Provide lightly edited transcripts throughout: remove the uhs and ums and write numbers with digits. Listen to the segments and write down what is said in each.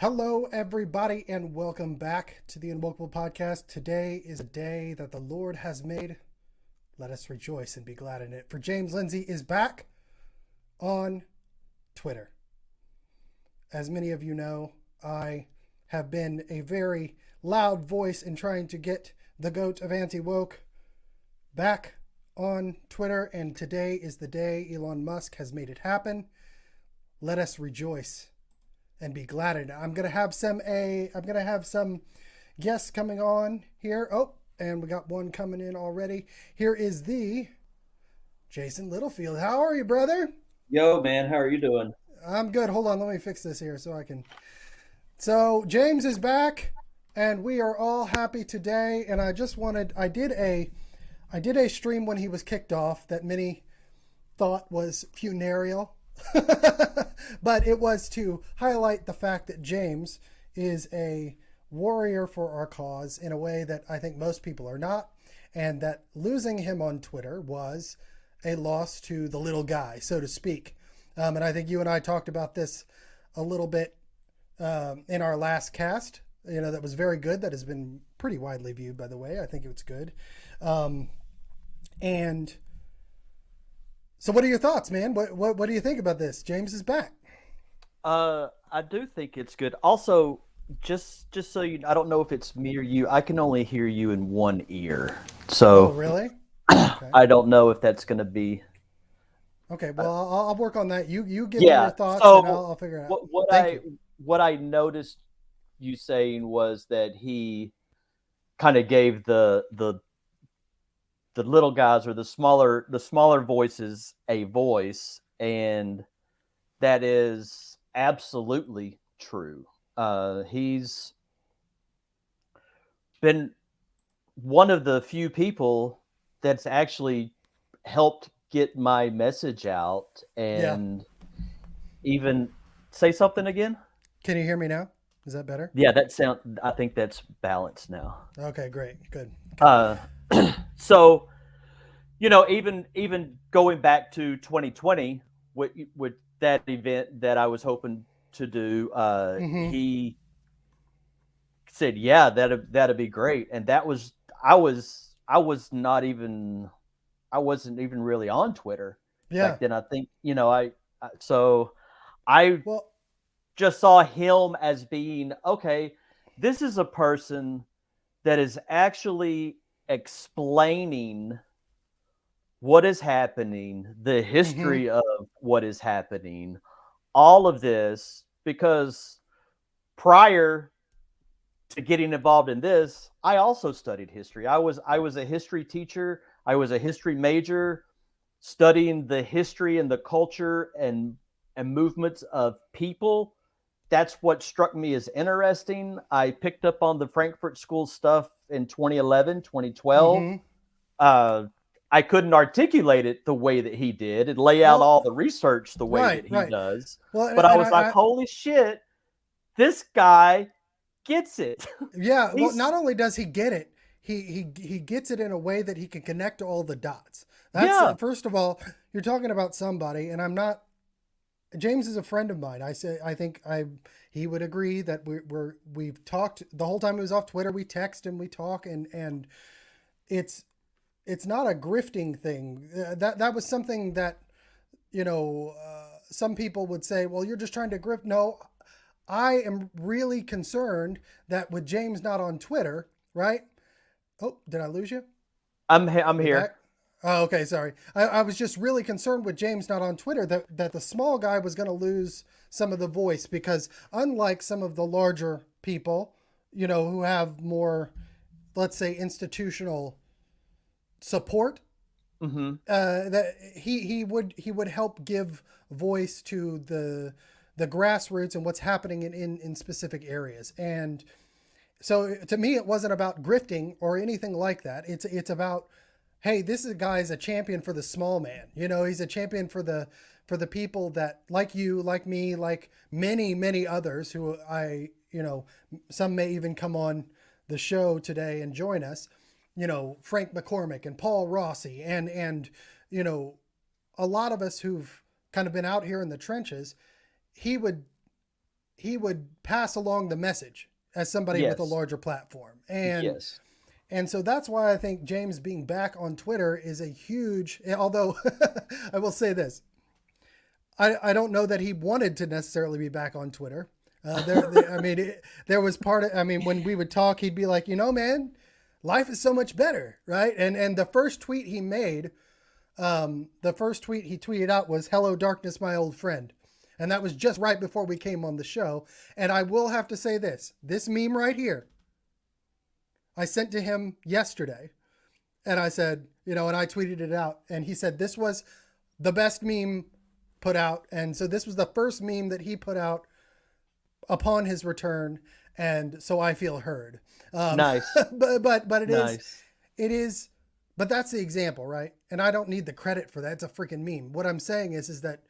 Hello, everybody, and welcome back to the Unwokeable Podcast. Today is a day that the Lord has made. Let us rejoice and be glad in it. For James Lindsay is back on Twitter. As many of you know, I have been a very loud voice in trying to get the goat of anti-woke back on Twitter, and today is the day Elon Musk has made it happen. Let us rejoice and be glad in it. I'm gonna have some guests coming on here. Oh, and we got one coming in already. Here is the Jason Littlefield. How are you, brother? Yo, man, how are you doing? I'm good. Hold on, let me fix this here so I can. So James is back, and we are all happy today. And I did a stream when he was kicked off that many thought was funereal. But it was to highlight the fact that James is a warrior for our cause in a way that I think most people are not, and that losing him on Twitter was a loss to the little guy, so to speak. And I think you and I talked about this a little bit in our last cast. That was very good. That has been pretty widely viewed, by the way. I think it was good. And so what are your thoughts, man? What do you think about this? James is back. I do think it's good. Also, just so you, I don't know if it's me or you. I can only hear you in one ear, so Oh, really? Okay. I don't know if that's going to be. Okay. Well, I'll work on that. You give me Yeah. your thoughts, So and I'll figure it out. Thank you. what I noticed you saying was that he kind of gave the little guys or the smaller voices a voice, and that is absolutely true. He's been one of the few people that's actually helped get my message out and even say something again. Can you hear me now? Is that better? Yeah, I think that's balanced now. Okay, great. Good. So, even going back to 2020 with that event that I was hoping to do, he said, "Yeah, that'd be great." And that was I wasn't even really on Twitter back then. I think I Well, just saw him as being okay. This is a person that is actually explaining what is happening, the history of what is happening, all of this, because prior to getting involved in this, I also studied history. I was a history teacher. I was a history major, studying the history and the culture and movements of people. That's what struck me as interesting. I picked up on the Frankfurt School stuff in 2011, 2012. I couldn't articulate it the way that he did and lay out all the research the way that he does. Well, but I was like, holy shit, this guy gets it. Yeah. Well, not only does he get it, he gets it in a way that he can connect all the dots. That's first of all, you're talking about somebody, and I'm not. James is a friend of mine. He would agree that we've talked the whole time he was off Twitter. We text and we talk, and it's not a grifting thing. That was something that, some people would say, well, you're just trying to grift. No, I am really concerned that with James not on Twitter, right? Oh, did I lose you? I'm here. Back? Oh, okay. Sorry. I was just really concerned with James not on Twitter that the small guy was going to lose some of the voice, because unlike some of the larger people, who have more, let's say, institutional support, that he would help give voice to the grassroots and what's happening in specific areas. And so to me, it wasn't about grifting or anything like that. It's about, hey, this is a champion for the small man. He's a champion for the people that, like you, like me, like many others who some may even come on the show today and join us. Frank McCormick and Paul Rossi and a lot of us who've kind of been out here in the trenches. He would he would pass along the message as somebody with a Yes. larger platform. And Yes. so that's why I think James being back on Twitter is a huge, although I will say this, I don't know that he wanted to necessarily be back on Twitter. I mean, there was part of, I mean, when we would talk, he'd be like, man, life is so much better, right? And the first tweet he made, the first tweet he tweeted out was, "Hello, darkness, my old friend." And that was just right before we came on the show. And I will have to say this meme right here, I sent to him yesterday. And I said, and I tweeted it out. And he said, this was the best meme put out. And so this was the first meme that he put out upon his return. And so I feel heard. Nice. But Nice. it is, but that's the example, right? And I don't need the credit for that. It's a freaking meme. What I'm saying is that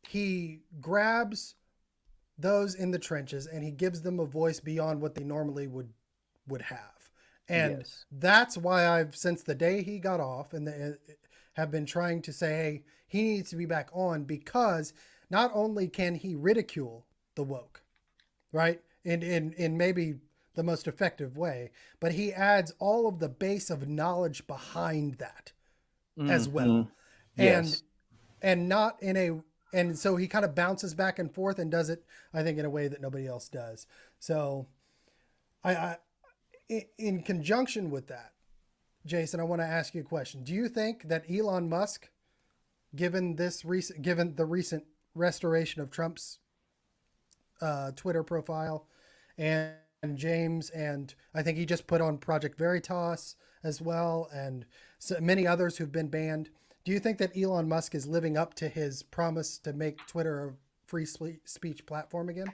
he grabs those in the trenches and he gives them a voice beyond what they normally would have. And Yes. that's why I've, since the day he got off, and have been trying to say, hey, he needs to be back on, because not only can he ridicule the woke, right? In maybe the most effective way, but he adds all of the base of knowledge behind that as well. Yes. And not in a, and so he kind of bounces back and forth and does it, I think, in a way that nobody else does. So in conjunction with that, Jason, I want to ask you a question. Do you think that Elon Musk, given the recent restoration of Trump's Twitter profile, and James, and I think he just put on Project Veritas as well, and so many others who've been banned, do you think that Elon Musk is living up to his promise to make Twitter a free speech platform again?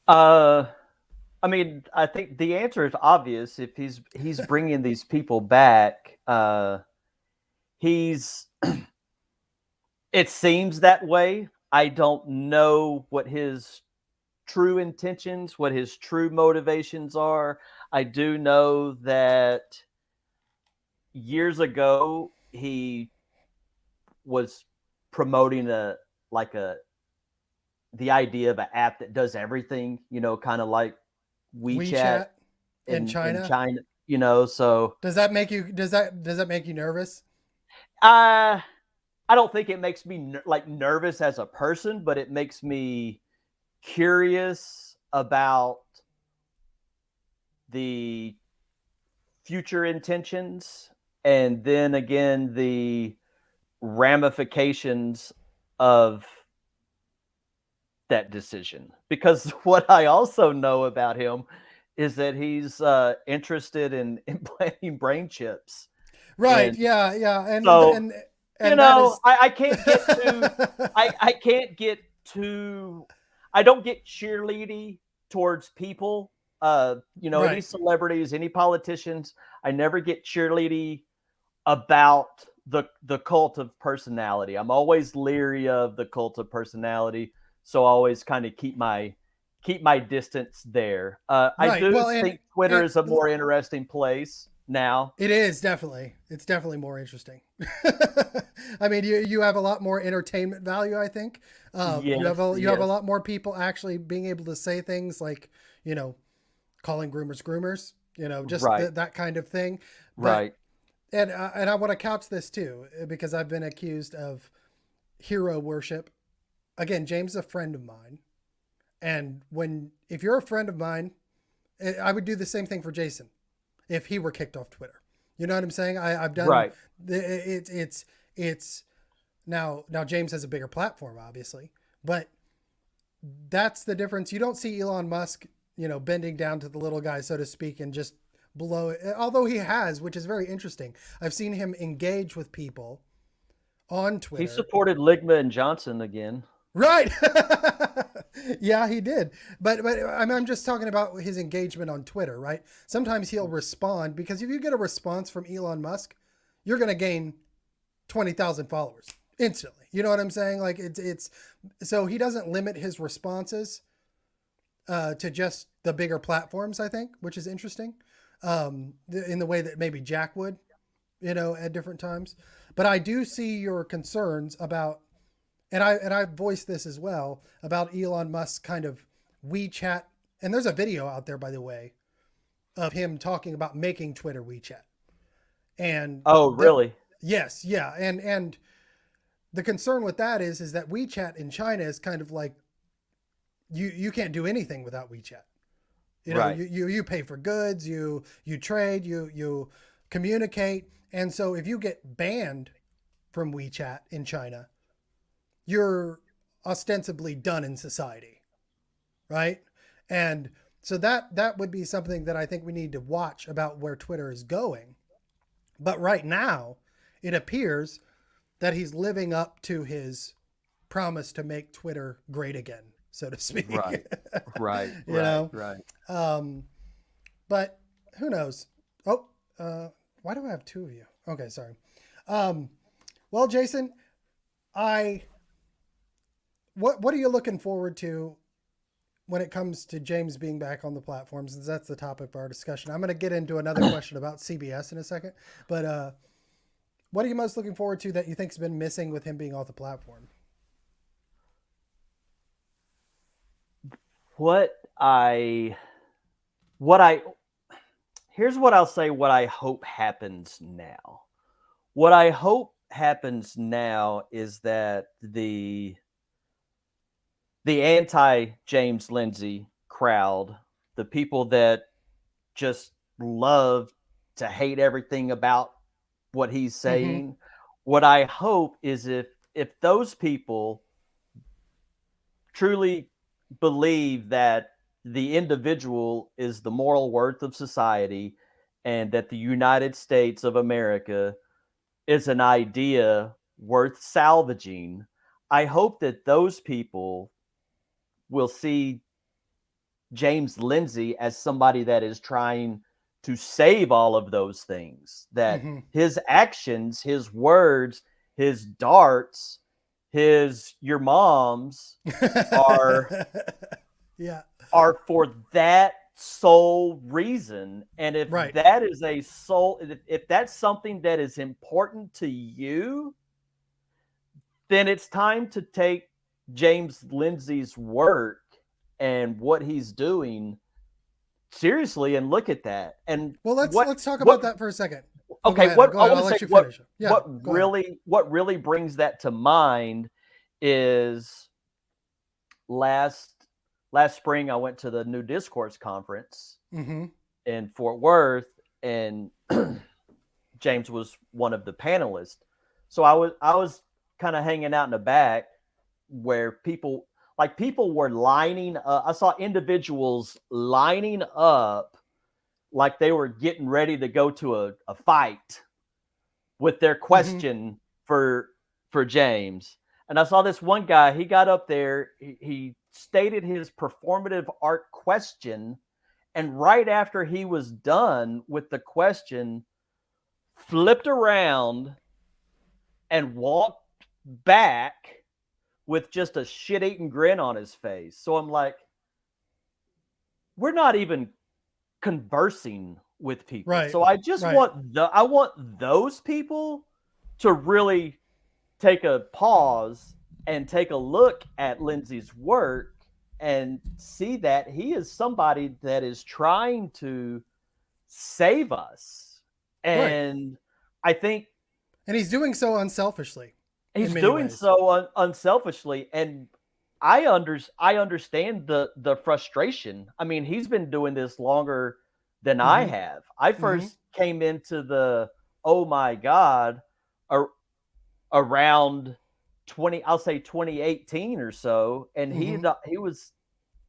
I mean, I think the answer is obvious. If he's bringing these people back, he's. It seems that way. I don't know what his true intentions, what his true motivations are. I do know that years ago he was promoting the idea of an app that does everything, kind of like WeChat in China. So does that make you nervous? I don't think it makes me nervous as a person, but it makes me curious about the future intentions, and then again the ramifications of that decision. Because what I also know about him is that he's interested in implanting brain chips. Right. And yeah. And so, and I can't get too, I can't get too, I don't get cheerleady towards people, Right. any celebrities, any politicians. I never get cheerleady about the cult of personality. I'm always leery of the cult of personality. So I always kind of keep my distance there. Right. I do think Twitter is a more interesting place now. It is definitely. It's definitely more interesting. I mean, you have a lot more entertainment value, I think. You have a lot more people actually being able to say things like, calling groomers, just Right. that kind of thing. Right. And I want to couch this too, because I've been accused of hero worship. Again, James is a friend of mine. And if you're a friend of mine, I would do the same thing for Jason if he were kicked off Twitter. You know what I'm saying? I've done right. It's now James has a bigger platform, obviously, but that's the difference. You don't see Elon Musk, bending down to the little guy, so to speak, and just blow it. Although he has, which is very interesting. I've seen him engage with people on Twitter. He supported Ligma and Johnson again. Right. Yeah, he did. But I'm just talking about his engagement on Twitter, right? Sometimes he'll respond, because if you get a response from Elon Musk, you're going to gain 20,000 followers instantly. You know what I'm saying? Like it's so he doesn't limit his responses to just the bigger platforms, I think, which is interesting. In the way that maybe Jack would, at different times. But I do see your concerns about and I voiced this as well about Elon Musk kind of WeChat, and there's a video out there, by the way, of him talking about making Twitter WeChat. And Oh, really? yes, yeah, and the concern with that is that WeChat in China is kind of like you can't do anything without WeChat. You know, Right. you pay for goods, you trade, you communicate, and so if you get banned from WeChat in China, you're ostensibly done in society, right? And so that would be something that I think we need to watch about where Twitter is going. But right now, it appears that he's living up to his promise to make Twitter great again, so to speak. Right. Right. You Right. know, Right. um, but who knows? Oh, why do I have two of you? Okay, sorry. Well, Jason, I what are you looking forward to when it comes to James being back on the platforms? Since that's the topic of our discussion. I'm going to get into another question about CBS in a second, but what are you most looking forward to that you think's been missing with him being off the platform? Here's what I'll say, what I hope happens now. What I hope happens now is that the anti James Lindsay crowd, the people that just love to hate everything about what he's saying, what I hope is if those people truly believe that the individual is the moral worth of society and that the United States of America is an idea worth salvaging, I hope that those people will see James Lindsay as somebody that is trying to save all of those things, that his actions, his words, his darts, his your moms are yeah, are for that sole reason. And if right, that is a sole, if that's something that is important to you, then it's time to take James Lindsay's work and what he's doing seriously and look at that. And well, let's talk about what that for a second. okay, Go ahead. I want I'll to say let you finish. Yeah, go ahead. what really brings that to mind is last spring I went to the New Discourse conference in Fort Worth, and James was one of the panelists. So I was kind of hanging out in the back where people were lining up. I saw individuals lining up like they were getting ready to go to a fight with their question for James. And I saw this one guy, he got up there, he stated his performative art question, and right after he was done with the question, flipped around and walked back with just a shit-eating grin on his face. So I'm like, we're not even conversing with people. Right. So I just I want those people to really take a pause and take a look at Lindsay's work and see that he is somebody that is trying to save us. And I think, and he's doing so unselfishly. He's doing so unselfishly, and I understand the frustration. I mean, he's been doing this longer than I have. I first came into the oh my god around 2018 or so, and he was.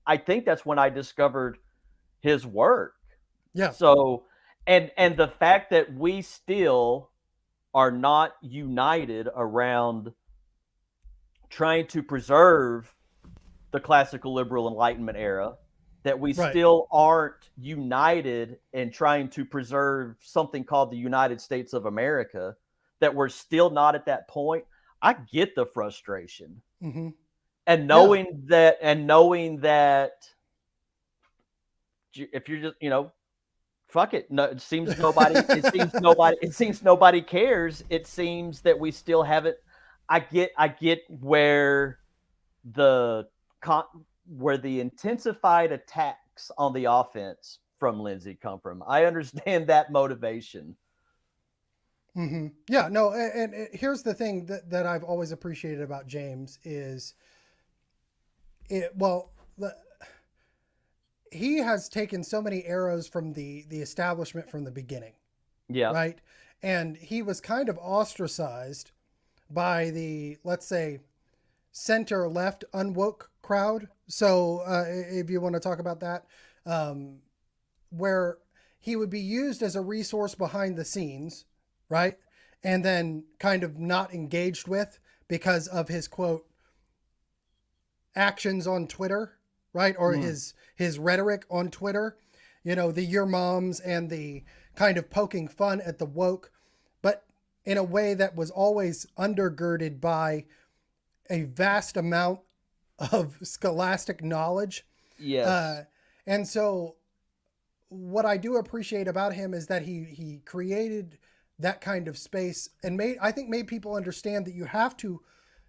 I think that's when I discovered his work. Yeah. So, and the fact that we still are not united around trying to preserve the classical liberal Enlightenment era, that we still aren't united in trying to preserve something called the United States of America, that we're still not at that point. I get the frustration. And knowing that if you're just, fuck it. No, it seems nobody cares. It seems that we still haven't. I get the con- where the intensified attacks on the offense from Lindsay come from. I understand that motivation. Yeah, no, and here's the thing that I've always appreciated about James is well, he has taken so many arrows from the establishment from the beginning, Yeah. right? And he was kind of ostracized by the, let's say, center left unwoke crowd. So if you want to talk about that, um, where he would be used as a resource behind the scenes, right? And then kind of not engaged with because of his quote actions on Twitter, right? Or Mm. his rhetoric on Twitter, you know, the your moms and the kind of poking fun at the woke, but in a way that was always undergirded by a vast amount of scholastic knowledge. Yes. Uh, and so what I do appreciate about him is that he created that kind of space and made people understand that you have to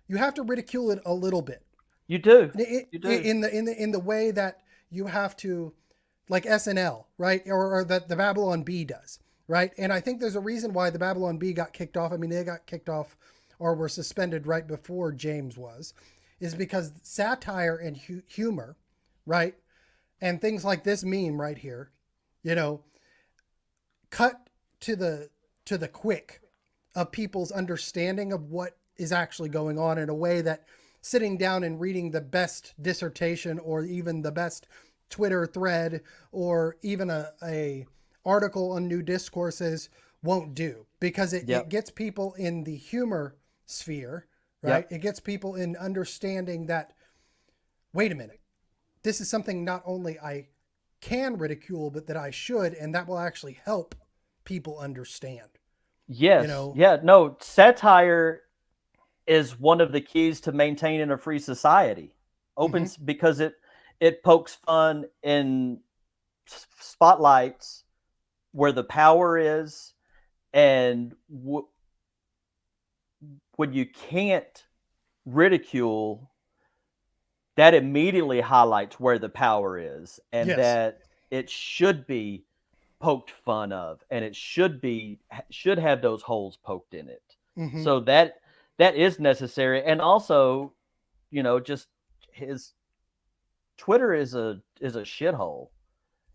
ridicule it a little bit You do. You do. in the way that you have to, like SNL, right, or that the Babylon Bee does, right. And I think there's a reason why the Babylon Bee got kicked off. I mean, they got kicked off or were suspended right before James was, is because satire and humor, right, and things like this meme right here, you know, cut to the quick of people's understanding of what is actually going on in a way that sitting down and reading the best dissertation or even the best Twitter thread or even a article on new discourses won't do, because it Yep. gets people in the humor sphere, right? Yep. It gets people in understanding that, wait a minute, this is something not only I can ridicule, but that I should, and that will actually help people understand, you Yes. know? Yeah. No, satire is one of the keys to maintaining a free society. Mm-hmm. Opens because it pokes fun in spotlights where the power is, and when you can't ridicule, that immediately highlights where the power is, and Yes. that it should be poked fun of, and it should have those holes poked in it. Mm-hmm. So that is necessary. And also, just his Twitter is a shithole,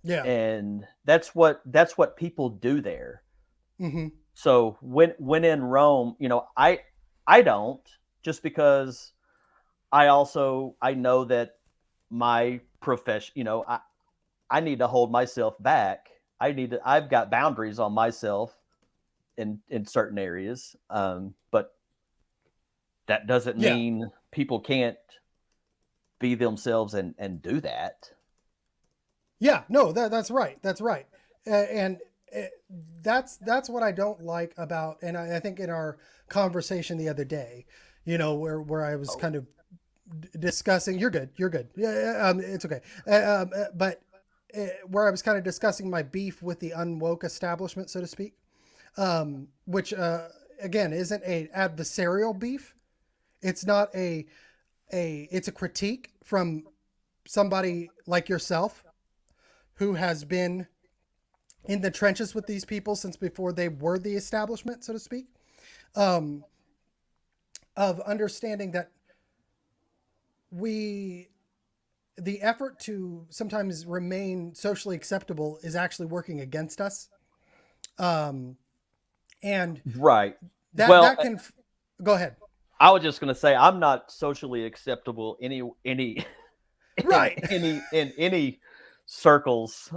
Yeah. and that's what people do there. Mm-hmm. So when in Rome, I don't, just because I know that my profession, I need to hold myself back. I've got boundaries on myself in certain areas. But that doesn't Yeah. mean people can't be themselves and do that. Yeah. No, that's right. That's right. And uh, that's what I don't like about, and I think in our conversation the other day, you know, where I was Oh, kind of discussing, you're good, you're good. Yeah, it's okay. But where I was kind of discussing my beef with the unwoke establishment, so to speak, which again isn't a adversarial beef. It's not it's a critique from somebody like yourself who has been in the trenches with these people since before they were the establishment, so to speak, um, of understanding that we the effort to sometimes remain socially acceptable is actually working against us, um, and right. Well, that can go ahead. I was just going to say I'm not socially acceptable any Right. in any circles.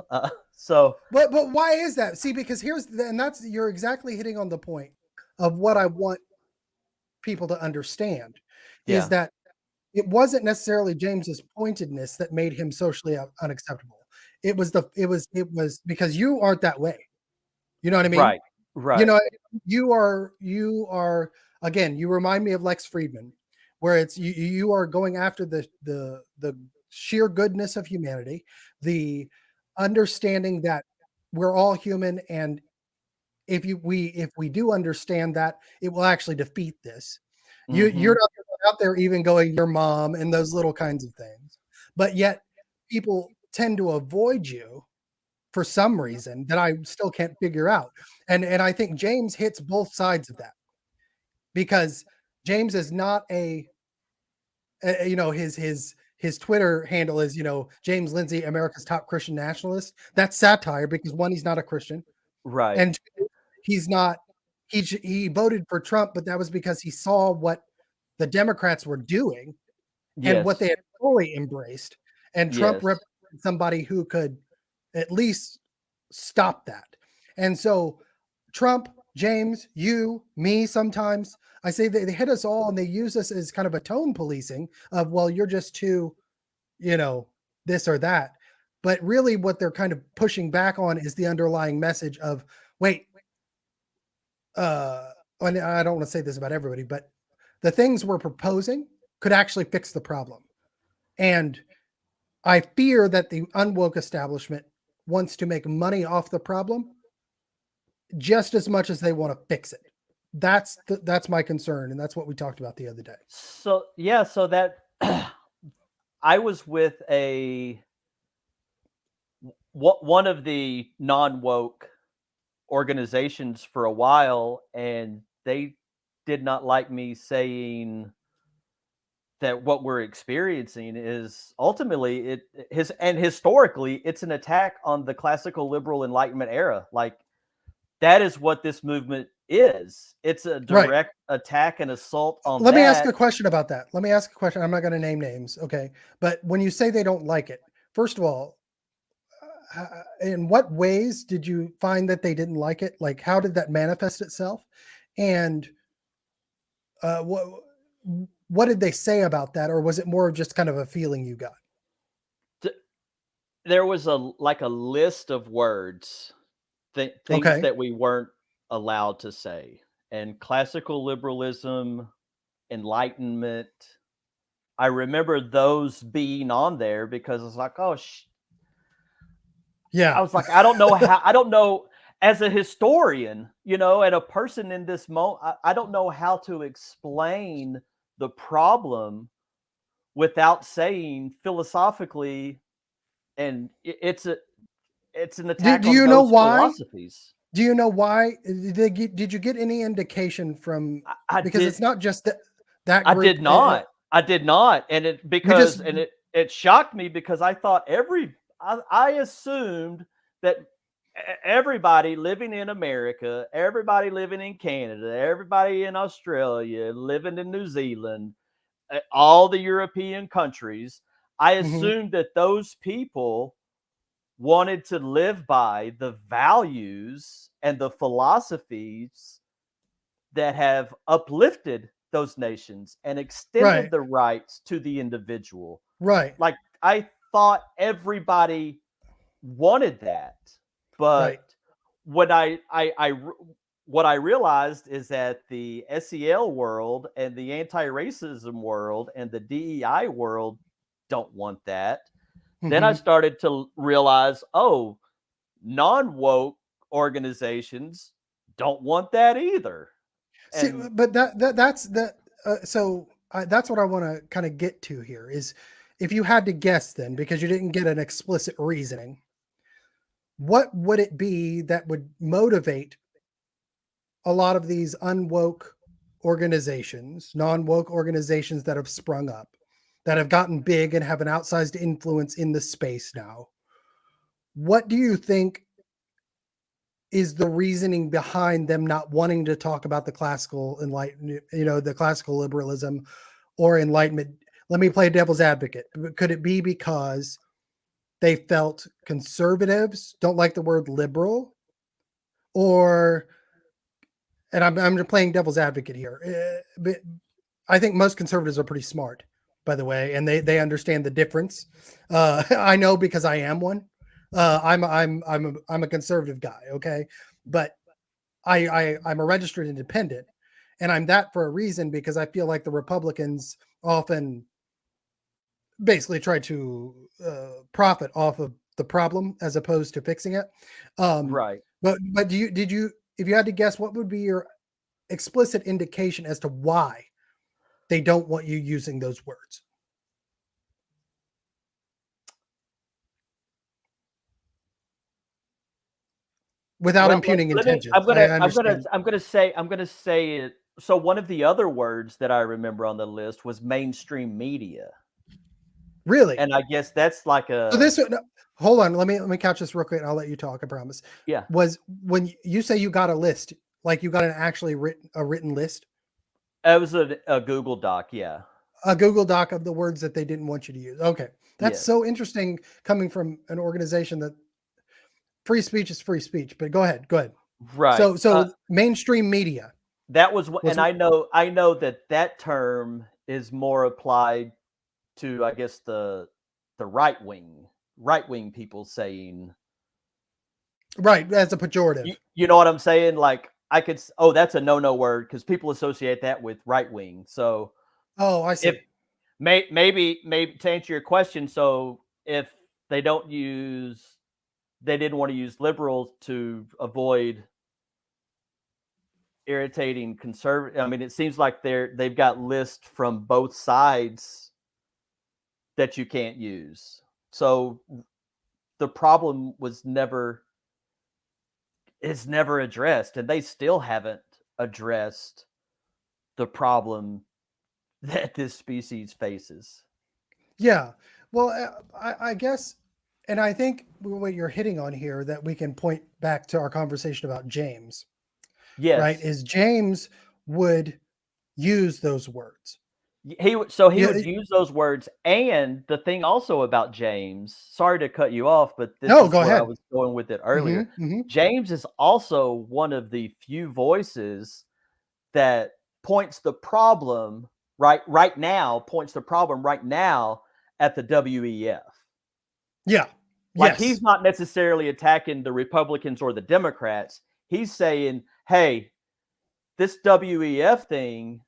So But why is that? See, because and that's, you're exactly hitting on the point of what I want people to understand, is yeah, that it wasn't necessarily James's pointedness that made him socially unacceptable. It was because you aren't that way. You know what I mean? right, You right. know, you are again, you remind me of Lex Friedman, where it's you are going after the sheer goodness of humanity, the understanding that we're all human, and if we do understand that, it will actually defeat this. You're not out there even going your mom and those little kinds of things, but yet people tend to avoid you for some reason that I still can't figure out. And I think James hits both sides of that because James is not you know, his Twitter handle is, you know, James Lindsay, America's top Christian nationalist. That's satire because one, he's not a Christian, Right. and two, he's not. He voted for Trump, but that was because he saw what the Democrats were doing and what they Yes. had fully embraced, and Trump Yes. represented somebody who could at least stop that. And so Trump, James, you, me, sometimes I say they hit us all and they use us as kind of a tone policing of, well, you're just too, you know, this or that. But really what they're kind of pushing back on is the underlying message of, wait, and I don't want to say this about everybody, but the things we're proposing could actually fix the problem. And I fear that the unwoke establishment wants to make money off the problem just as much as they want to fix it. That's my concern, and that's what we talked about the other day. So yeah, so that I was with one of the non-woke organizations for a while, and they did not like me saying that what we're experiencing is ultimately historically it's an attack on the classical liberal enlightenment era. Like that is what this movement is. It's a Right. direct attack and assault on Let me ask that. a question about that. Let me ask a question. I'm not going to name names, okay? But when you say they don't like it, first of all, in what ways did you find that they didn't like it? Like, how did that manifest itself? And uh, what what did they say about that, or was it more of just kind of a feeling you got? There was a list of words, things Okay. that we weren't allowed to say, and classical liberalism, enlightenment. I remember those being on there because it's like, oh, I Yeah. was like, I don't know how. I don't know as a historian, you know, and a person in this moment. I don't know how to explain the problem without saying philosophically, and it's an do, attack do on you know those why? philosophies. Do you know why? Did you get any indication from, I because did it's not just that I group. did not. I did not, and You just it shocked me because I thought I assumed that everybody living in America, everybody living in Canada, everybody in Australia, living in New Zealand, all the European countries, I mhm, assumed that those people wanted to live by the values and the philosophies that have uplifted those nations and extended right, the rights to the individual. right, Like I thought everybody wanted that, right. but what what I realized is that the SEL world and the anti-racism world and the DEI world don't want that. Then I Mhm. started to realize, oh, non-woke organizations don't want that either. See, And but that's that. So that's what I want to kind of get to here is, if you had to guess, then, because you didn't get an explicit reasoning, what would it be that would motivate a lot of these unwoke organizations, non-woke organizations that have sprung up, that have gotten big and have an outsized influence in the space now? What do you think is the reasoning behind them not wanting to talk about the classical enlightenment, you know, the classical liberalism or enlightenment? Let me play devil's advocate. Could it be because they felt conservatives don't like the word liberal? Or, and I'm just playing devil's advocate here, but I think most conservatives are pretty smart, by the way, and they understand the difference. I know because I am one. I'm a conservative guy, okay, but I'm a registered independent, and I'm that for a reason, because I feel like the Republicans often basically try to profit off of the problem as opposed to fixing it. Um, right. but did you, if you had to guess, what would be your explicit indication as to why? they don't want you using those words. Without impugning intentions. I understand. I'm gonna say it. So one of the other words that I remember on the list was mainstream media, Really? and I guess that's like So a this, no, hold on. Let me catch this real quick, and I'll let you talk. I promise. yeah. Was when you say you got a list, like you got an actually written list, It was a Google Doc. Yeah. a Google Doc of the words that they didn't want you to use. Okay, that's Yes. so interesting coming from an organization that free speech is free speech. But go ahead, go ahead. Right. So mainstream media That was, was and I know that term is more applied to, I guess, the right wing people saying, right as a pejorative. you know what I'm saying? Like I could, oh, that's a no word because people associate that with right wing. So Oh, I if see. maybe to answer your question, so if they don't use, they didn't want to use liberals to avoid irritating conservative. I mean, it seems like they've got lists from both sides that you can't use. So the problem is never addressed, and they still haven't addressed the problem that this species faces. Yeah. Well, I guess, and I think what you're hitting on here that we can point back to our conversation about James, right? Yes, Is James would use those words. he Yeah. would use those words, and the thing also about James, sorry to cut you off, but this No, is go where I ahead. was going with it Hmm. earlier. Hmm. James is also one of the few voices that points the problem right now, points the problem right now at the WEF. Yeah. Like he's Yes. not necessarily attacking the Republicans or the Democrats. He's saying, "Hey, this WEF thing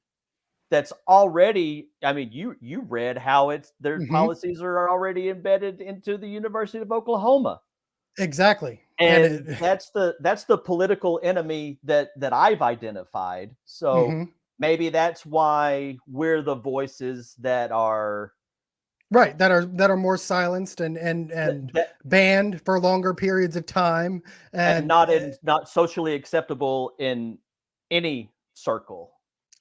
that's already, I mean, you read how it's their Hmm. policies are already embedded into the University of Oklahoma." Exactly. And And it. that's the political enemy that I've identified. So Hmm. maybe that's why we're the voices that are Right. That are more silenced and that banned for longer periods of time. and And not socially acceptable in any circle.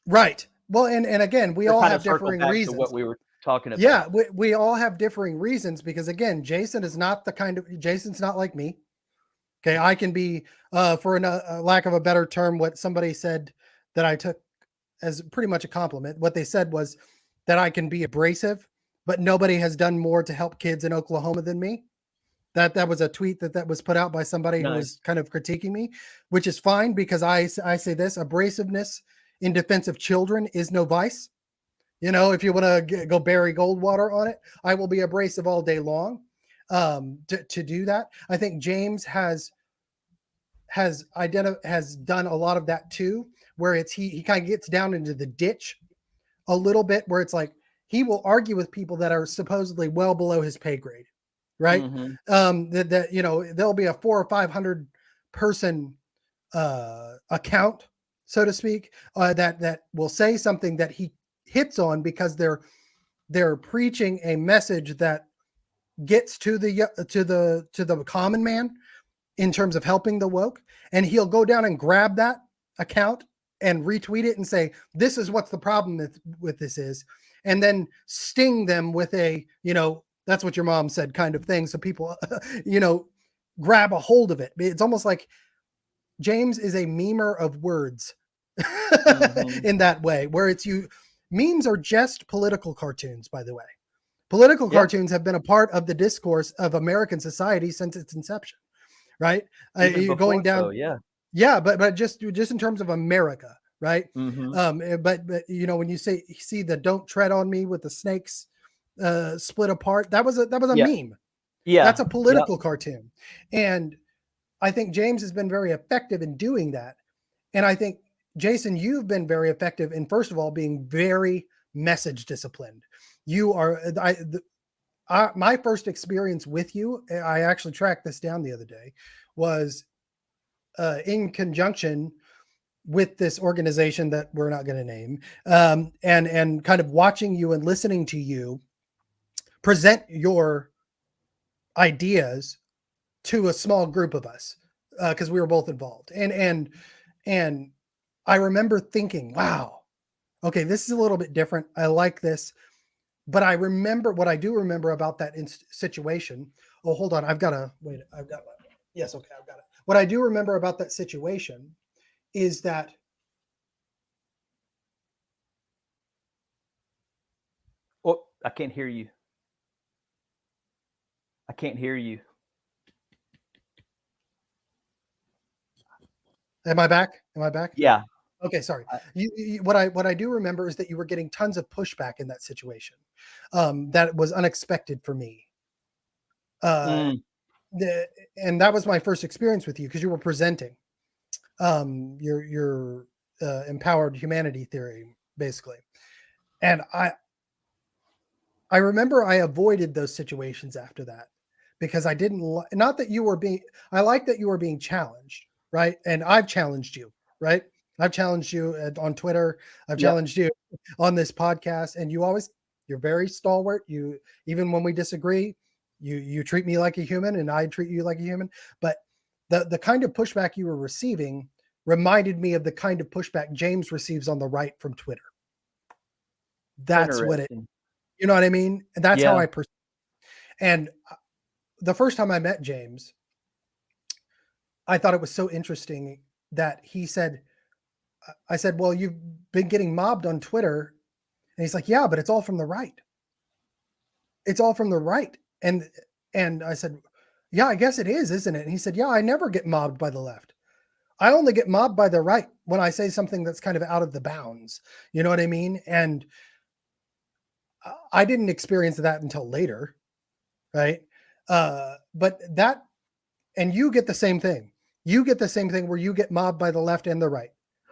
right. Well, and again, we To all kind of have circle differing back to what reasons. we were talking Yeah, about. we all have differing reasons because again, Jason's not like me. Okay, I can be for a lack of a better term, what somebody said that I took as pretty much a compliment. What they said was that I can be abrasive, but nobody has done more to help kids in Oklahoma than me. That was a tweet that was put out by somebody who Nice. was kind of critiquing me, which is fine because I say this: abrasiveness in defense of children is no vice. You know, if you want to go Barry Goldwater on it, I will be abrasive all day long. To do that, I think James has done a lot of that too, where it's he kind of gets down into the ditch a little bit, where it's like he will argue with people that are supposedly well below his pay grade, right? Mhm. That you know there'll be a 400 or 500 person account, so to speak, that will say something that he hits on because they're preaching a message that gets to the common man in terms of helping the woke, and he'll go down and grab that account and retweet it and say this is what's the problem with this is, and then sting them with a that's what your mom said kind of thing, so people you know grab a hold of it. It's almost like James is a memer of words Mhm. in that way, where it's you. Memes are just political cartoons, by the way. Political Yeah, cartoons have been a part of the discourse of American society since its inception, right? even You're going before so, down, yeah. yeah, but just in terms of America, right? Mhm. But when you see the "Don't tread on me" with the snakes split apart, that was a Yeah. meme. That's Yeah. a Yep. political cartoon, and I think James has been very effective in doing that. And I think, Jason, you've been very effective in, first of all, being very message disciplined. You are, my first experience with you, I actually tracked this down the other day, was in conjunction. with this organization that we're not going to name, and kind of watching you and listening to you present your ideas to a small group of us, because we were both involved, and I remember thinking, wow, okay, this is a little bit different. I like this. But I remember what I do remember about that situation. Oh, hold on. I've got to wait. I've got, yes. Okay. I've got it. What I do remember about that situation is that Oh, I can't hear you. I can't hear you. am I back? Am I back? Yeah. Okay, sorry. What I do remember is that you were getting tons of pushback in that situation. That was unexpected for me. Mm. And that was my first experience with you, because you were presenting your empowered humanity theory, basically. And I remember I avoided those situations after that, because I didn't not that you were being, I like that you were being challenged, right? And I've challenged you, right? I've challenged you on Twitter. I've Yep. challenged you on this podcast, and you're very stalwart. You, even when we disagree, you treat me like a human, and I treat you like a human. But the kind of pushback you were receiving reminded me of the kind of pushback James receives on the right from Twitter. That's what it, Interesting. you know what I mean? And that's how Yeah. I perceive. And the first time I met James, I thought it was so interesting that he said, I said, well, you've been getting mobbed on Twitter. And he's like, yeah, but it's all from the right. It's all from the right. And I said, yeah, I guess it is, isn't it? And he said, yeah, I never get mobbed by the left. I only get mobbed by the right when I say something that's kind of out of the bounds. You know what I mean? And I didn't experience that until later, right? But that, and you get the same thing. You get the same thing where you get mobbed by the left and the right,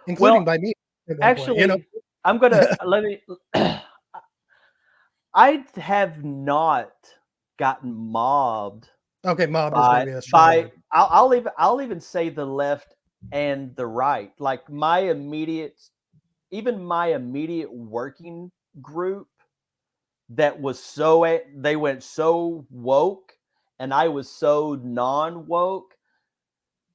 including Well, by me at one point, you know? actually, I'm gonna let me. I have not gotten mobbed Okay, mobbed is by maybe a strong by. word. I'll even say the left and the right. Like even my immediate working group that was they went so woke, and I was so non-woke.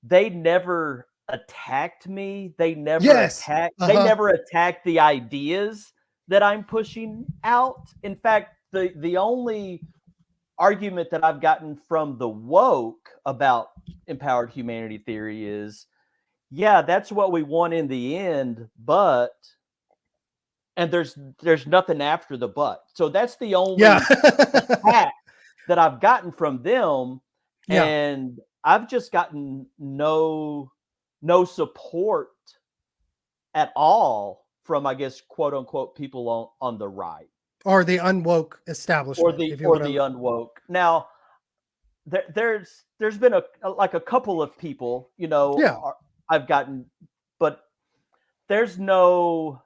They never attacked me. Yes. They Uh-huh. never attacked the ideas that I'm pushing out. In fact, the only argument that I've gotten from the woke about empowered humanity theory is, yeah, that's what we want in the end, but, and there's nothing after the but. So that's the Yeah. only attack that I've gotten from them, Yeah. and I've just gotten no support at all from, I guess, quote unquote, people on the right Or the unwoke establishment, if you or want the to. unwoke. Now, there's been like a couple of people, Yeah. I've gotten, but there's no,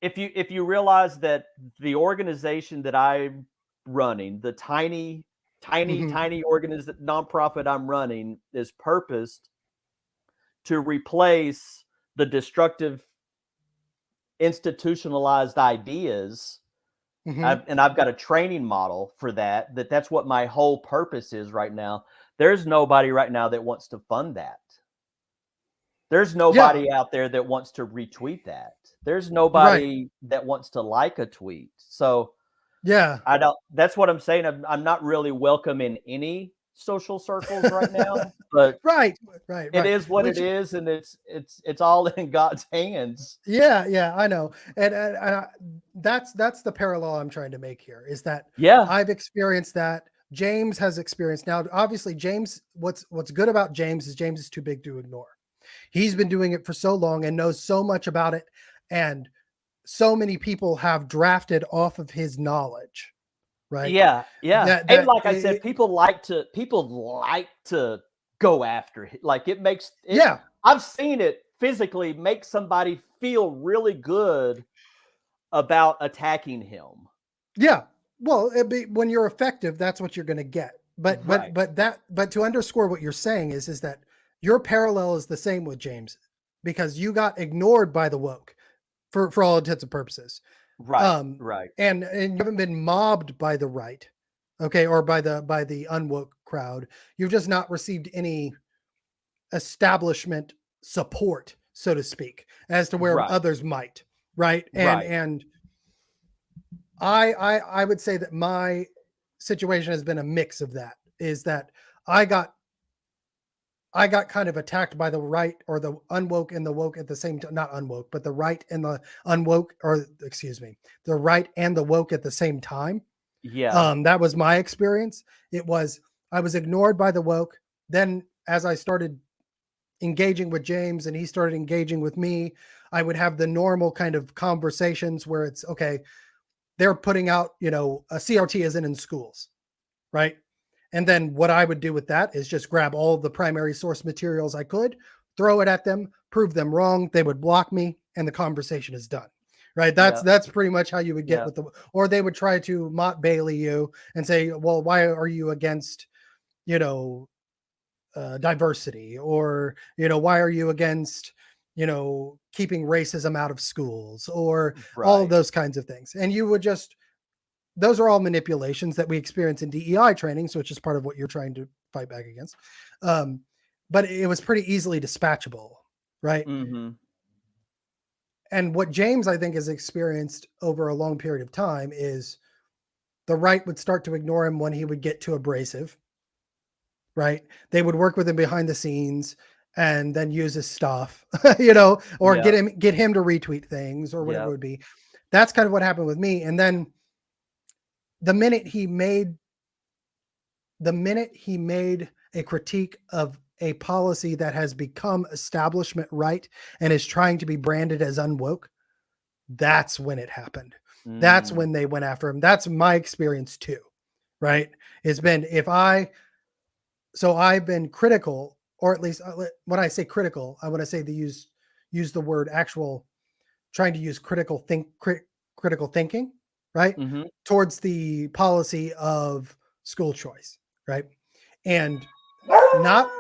if you realize that the organization that I'm running, the tiny Hmm. nonprofit I'm running, is purposed to replace the destructive institutionalized ideas. Hmm. I've got a training model for that's what my whole purpose is right now. There's nobody right now that wants to fund that. There's Yeah. nobody out there that wants to retweet that. There's Right. nobody that wants to like a tweet. So Yeah. I don't, that's what I'm saying. I'm not really welcome in any social circles right now, but Right. Right. it Right. is what it Which, is, and it's all in God's hands. yeah, yeah, I know. And that's the parallel I'm trying to make here, is that Yeah. I've experienced that. James has experienced. Now, obviously, James, what's good about James is James is too big to ignore. He's been doing it for so long and knows so much about it, and so many people have drafted off of his knowledge, right? Yeah, yeah. That And that like I said, people like to go after it. Like it makes it, yeah, I've seen it physically make somebody feel really good about attacking him. yeah. Well, when you're effective, that's what you're going to get. Right. But to underscore what you're saying is that your parallel is the same with James. because you got ignored by the woke for all intents and purposes. Right. Right. And you haven't been mobbed by the right, okay, or by the unwoke crowd. You've just not received any establishment support, so to speak, as to where Right. others might, right? Right. And I would say that my situation has been a mix of that. Is that I got kind of attacked by the right or the unwoke and the woke at the same time. Not unwoke, but the right and the unwoke, or excuse me, the right and the woke at the same time. Yeah. That was my experience. I was ignored by the woke. Then as I started engaging with James and he started engaging with me, I would have the normal kind of conversations where it's okay, they're putting out, a CRT isn't in schools, right? And then what I would do with that is just grab all of the primary source materials I could, throw it at them, prove them wrong. They would block me and the conversation is done. Right. That's pretty much how you would get with or they would try to Mott Bailey you and say, well, why are you against, diversity, or, why are you against, keeping racism out of schools, or all of those kinds of things. And you would those are all manipulations that we experience in DEI training, so which is part of what you're trying to fight back against. But it was pretty easily dispatchable, right? Mm-hmm. And what James, I think, has experienced over a long period of time is the right would start to ignore him when he would get too abrasive, right? They would work with him behind the scenes and then use his stuff, or get him to retweet things or whatever it would be. That's kind of what happened with me. And then the minute he made a critique of a policy that has become establishment right and is trying to be branded as unwoke, that's when it happened. That's when they went after him. That's my experience too, right? It's been I've been critical, or at least when I say critical, I want to say use the word actual, trying to use critical thinking, right? Mm-hmm. Towards the policy of school choice, right? And not,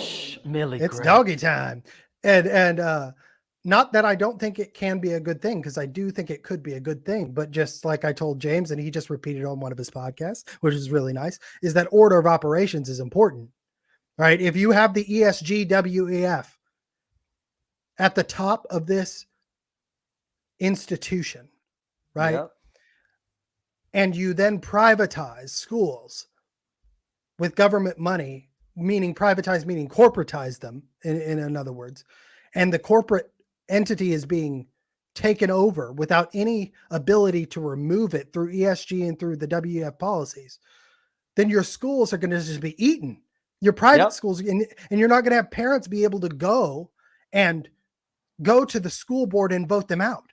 Shh, Millie, it's doggy time. And not that I don't think it can be a good thing, because I do think it could be a good thing, but just like I told James, and he just repeated on one of his podcasts, which is really nice, is that order of operations is important, right? If you have the ESGWEF at the top of this institution, right? Yep. And you then privatize schools with government money, meaning corporatize them, in other words, and the corporate entity is being taken over without any ability to remove it through ESG and through the WEF policies, then your schools are going to just be eaten. Your private schools, and you're not going to have parents be able to go to the school board and vote them out.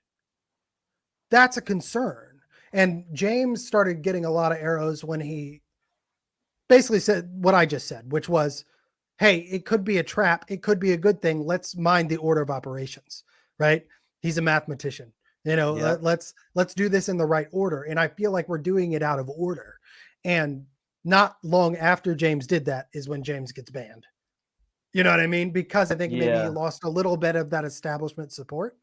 That's a concern. And James started getting a lot of arrows when he basically said what I just said, which was, hey, it could be a trap. It could be a good thing. Let's mind the order of operations, right? He's a mathematician. Let's do this in the right order. And I feel like we're doing it out of order. And not long after James did that is when James gets banned. You know what I mean? Because I think maybe he lost a little bit of that establishment support.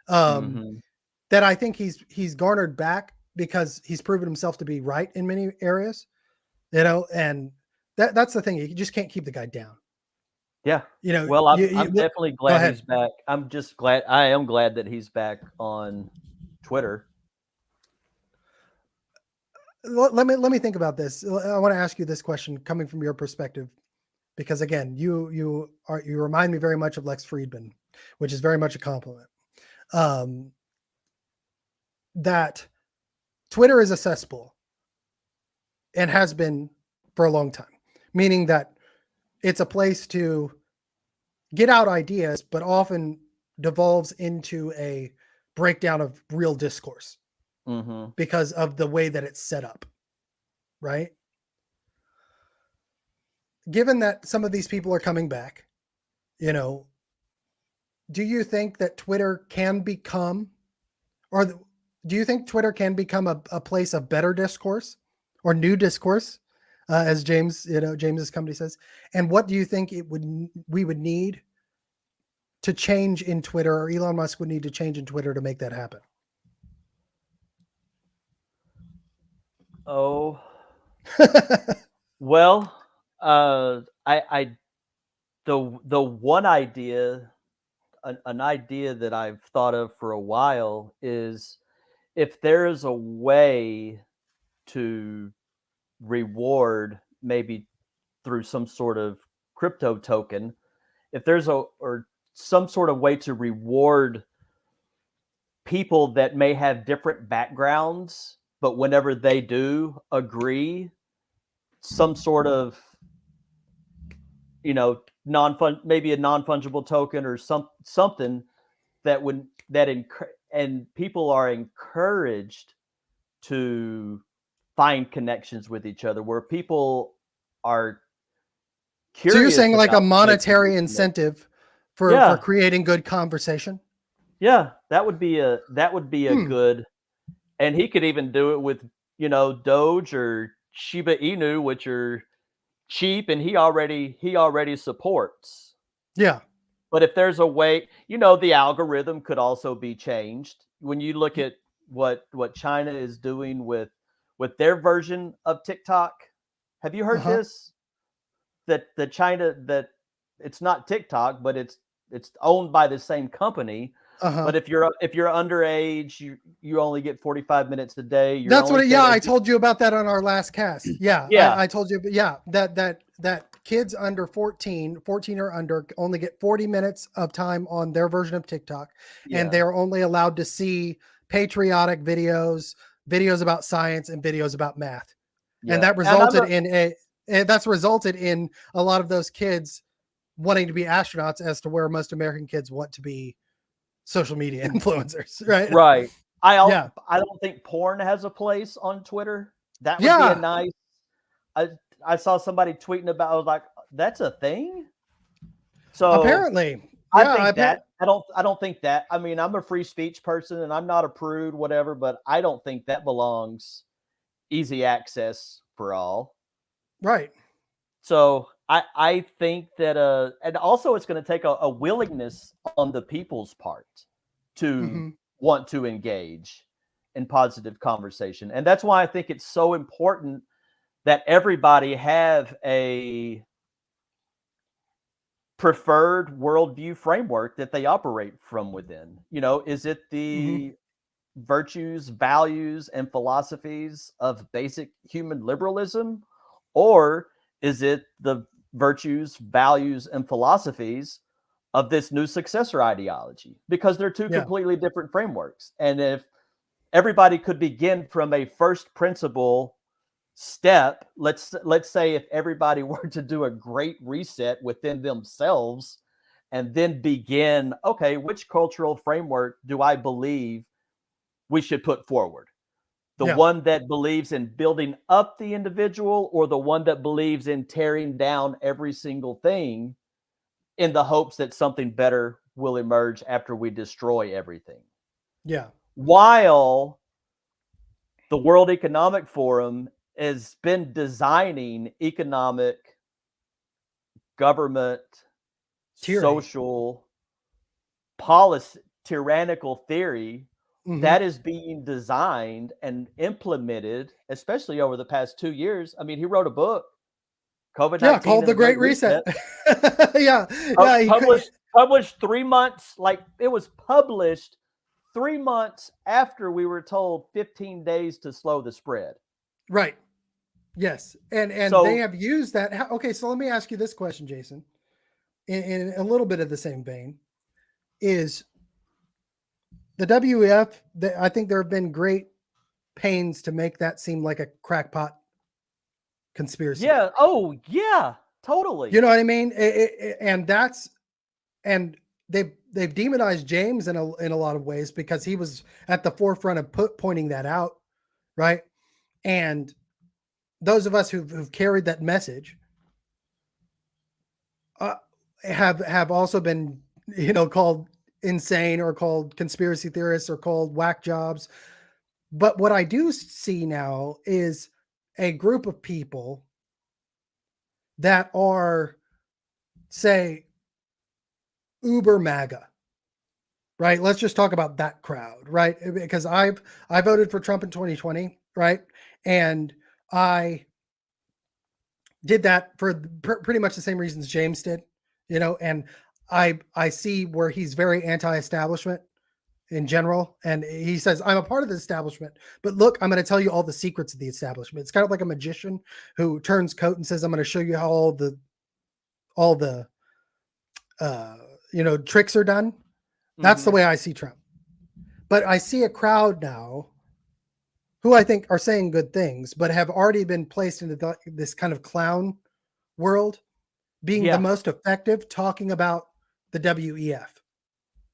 That I think he's garnered back because he's proven himself to be right in many areas, and that's the thing. You just can't keep the guy down. Yeah. Well, I'm definitely glad he's back. I am glad that he's back on Twitter. Let me think about this. I want to ask you this question coming from your perspective, because again, you remind me very much of Lex Friedman, which is very much a compliment. That Twitter is a cesspool and has been for a long time, meaning that it's a place to get out ideas, but often devolves into a breakdown of real discourse because of the way that it's set up, right? Given that some of these people are coming back, do you think that Twitter can become, do you think Twitter can become a place of better discourse or new discourse, as James's company says? And what do you think we would need to change in Twitter, or Elon Musk would need to change in Twitter to make that happen? Oh, well, I the one idea, an idea that I've thought of for a while is if there is a way to reward, maybe through some sort of crypto token, if there's or some sort of way to reward people that may have different backgrounds, but whenever they do agree, some sort of, maybe a non-fungible token or something that would and people are encouraged to find connections with each other, where people are curious. So you're saying like a about monetary incentive for creating good conversation? Yeah, that would be a good, and he could even do it with, Doge or Shiba Inu, which are cheap, and he already supports. Yeah. But if there's a way, the algorithm could also be changed. When you look at what China is doing with their version of TikTok, have you heard this? That that it's not TikTok, but it's owned by the same company. But if you're underage, you only get 45 minutes a day. That's what. Yeah, I told you about that on our last cast. Yeah, I told you. Yeah, that kids under 14 or under only get 40 minutes of time on their version of TikTok, and they're only allowed to see patriotic videos about science, and videos about math. And that resulted in a lot of those kids wanting to be astronauts, as to where most American kids want to be social media influencers, right? Right. I don't think porn has a place on Twitter. That would be a nice. I saw somebody tweeting about. I was like, that's a thing. So apparently, I don't think that. I mean, I'm a free speech person, and I'm not a prude, whatever. But I don't think that belongs easy access for all. Right. So I think that and also it's going to take a willingness on the people's part to want to engage in positive conversation. And that's why I think it's so important that everybody have a preferred worldview framework that they operate from within. Is it the virtues, values, and philosophies of basic human liberalism, or is it the virtues, values, and philosophies of this new successor ideology? Because they're two completely different frameworks. And if everybody could begin from a first principle step, let's say if everybody were to do a great reset within themselves and then begin, okay, which cultural framework do I believe we should put forward? The one that believes in building up the individual, or the one that believes in tearing down every single thing in the hopes that something better will emerge after we destroy everything? Yeah. While the World Economic Forum has been designing economic, government, social, policy, tyrannical theory that is being designed and implemented, especially over the past 2 years. I mean, he wrote a book, COVID-19, called The Great Reset. Published 3 months. Like, it was published 3 months after we were told 15 days to slow the spread. Right. Yes. And so, they have used that. Okay, so let me ask you this question, Jason. In a little bit of the same vein, is the WEF, I think there have been great pains to make that seem like a crackpot conspiracy. Yeah. Oh, yeah. Totally. You know what I mean? And they've demonized James in a lot of ways, because he was at the forefront of pointing that out, right? And those of us who've carried that message have also been, called insane, or called conspiracy theorists, or called whack jobs. But what I do see now is a group of people that are, say, uber MAGA, right? Let's just talk about that crowd, right? Because I voted for Trump in 2020, right? And I did that for pretty much the same reasons James did, and I see where he's very anti-establishment in general, and he says I'm a part of the establishment, but look, I'm going to tell you all the secrets of the establishment. It's kind of like a magician who turns coat and says I'm going to show you how all the tricks are done. That's the way I see Trump. But I see a crowd now who I think are saying good things, but have already been placed into this kind of clown world, being the most effective talking about the WEF,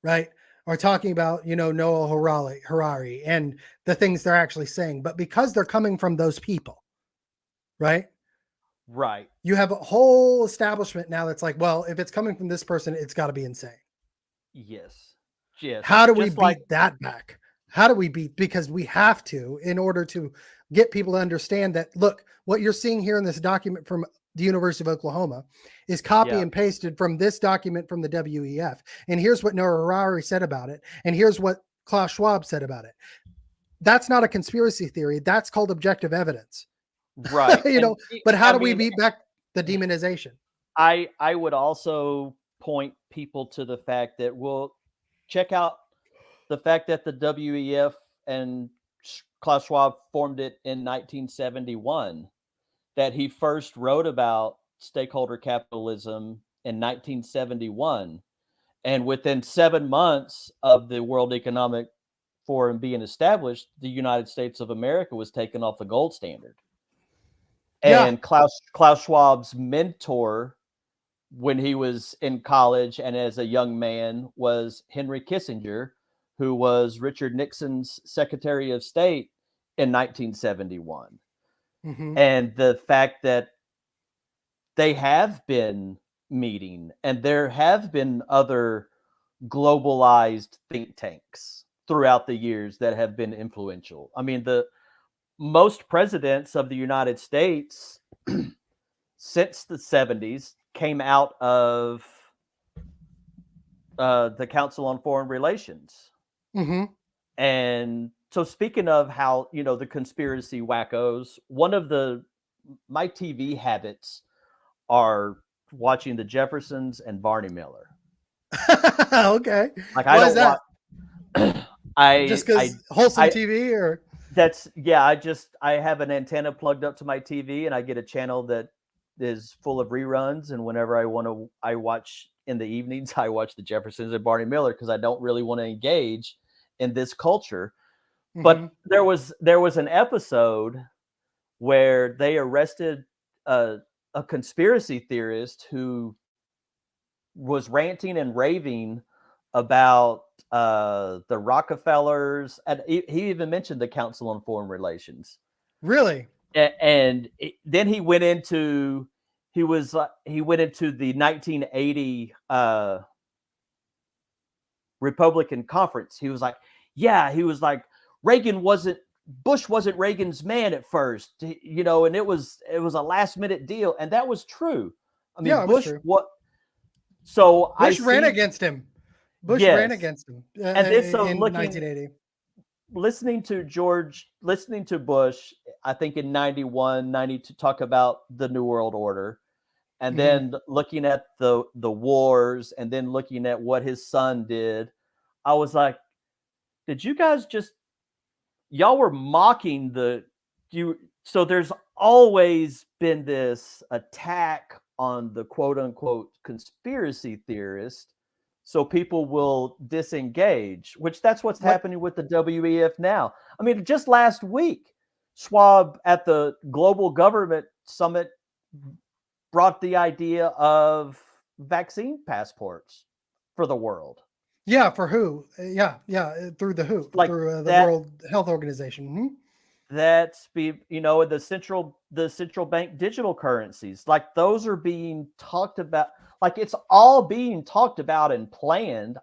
right? Or talking about, Noah Harari and the things they're actually saying. But because they're coming from those people, right? Right. You have a whole establishment now that's like, well, if it's coming from this person, it's got to be insane. Yes. Yes. How do we beat that back? How do we beat? Because we have to, in order to get people to understand that, look, what you're seeing here in this document from the University of Oklahoma is copy and pasted from this document from the WEF. And here's what Noah Harari said about it. And here's what Klaus Schwab said about it. That's not a conspiracy theory. That's called objective evidence. Right. But how do we beat back the demonization? I would also point people to the fact that check out the fact that the WEF and Klaus Schwab formed it in 1971, that he first wrote about stakeholder capitalism in 1971. And within 7 months of the World Economic Forum being established, the United States of America was taken off the gold standard. And Klaus Schwab's mentor when he was in college and as a young man was Henry Kissinger, who was Richard Nixon's Secretary of State in 1971. Mm-hmm. And the fact that they have been meeting and there have been other globalized think tanks throughout the years that have been influential. I mean, most presidents of the United States since the 70s came out of the Council on Foreign Relations. Mm-hmm. And so speaking of how, the conspiracy wackos, one of my TV habits are watching the Jeffersons and Barney Miller. Okay. Like I don't watch. Just because wholesome TV or? I have an antenna plugged up to my TV and I get a channel that is full of reruns. And whenever I watch in the evenings, I watch the Jeffersons and Barney Miller because I don't really want to engage in this culture. Mm-hmm. But there was an episode where they arrested a conspiracy theorist who was ranting and raving about the Rockefellers, and he even mentioned the Council on Foreign Relations. Really? And then he went into the 1980 Republican conference. He was like, Bush wasn't Reagan's man at first, and it was a last minute deal, and that was true. I mean, Bush ran against him. Bush ran against him and then, so in 1980. Listening to Bush, I think in 91, 92, talk about the New World Order, and then looking at the wars, and then looking at what his son did, I was like, did you guys y'all were mocking so there's always been this attack on the quote unquote conspiracy theorist, so people will disengage, which that's what's happening with the WEF now. I mean, just last week, Schwab at the Global Government Summit brought the idea of vaccine passports for the world. Yeah, for who? Yeah, through the WHO, through the World Health Organization. Mm-hmm. That's the central bank digital currencies, like those are being talked about. Like it's all being talked about and planned.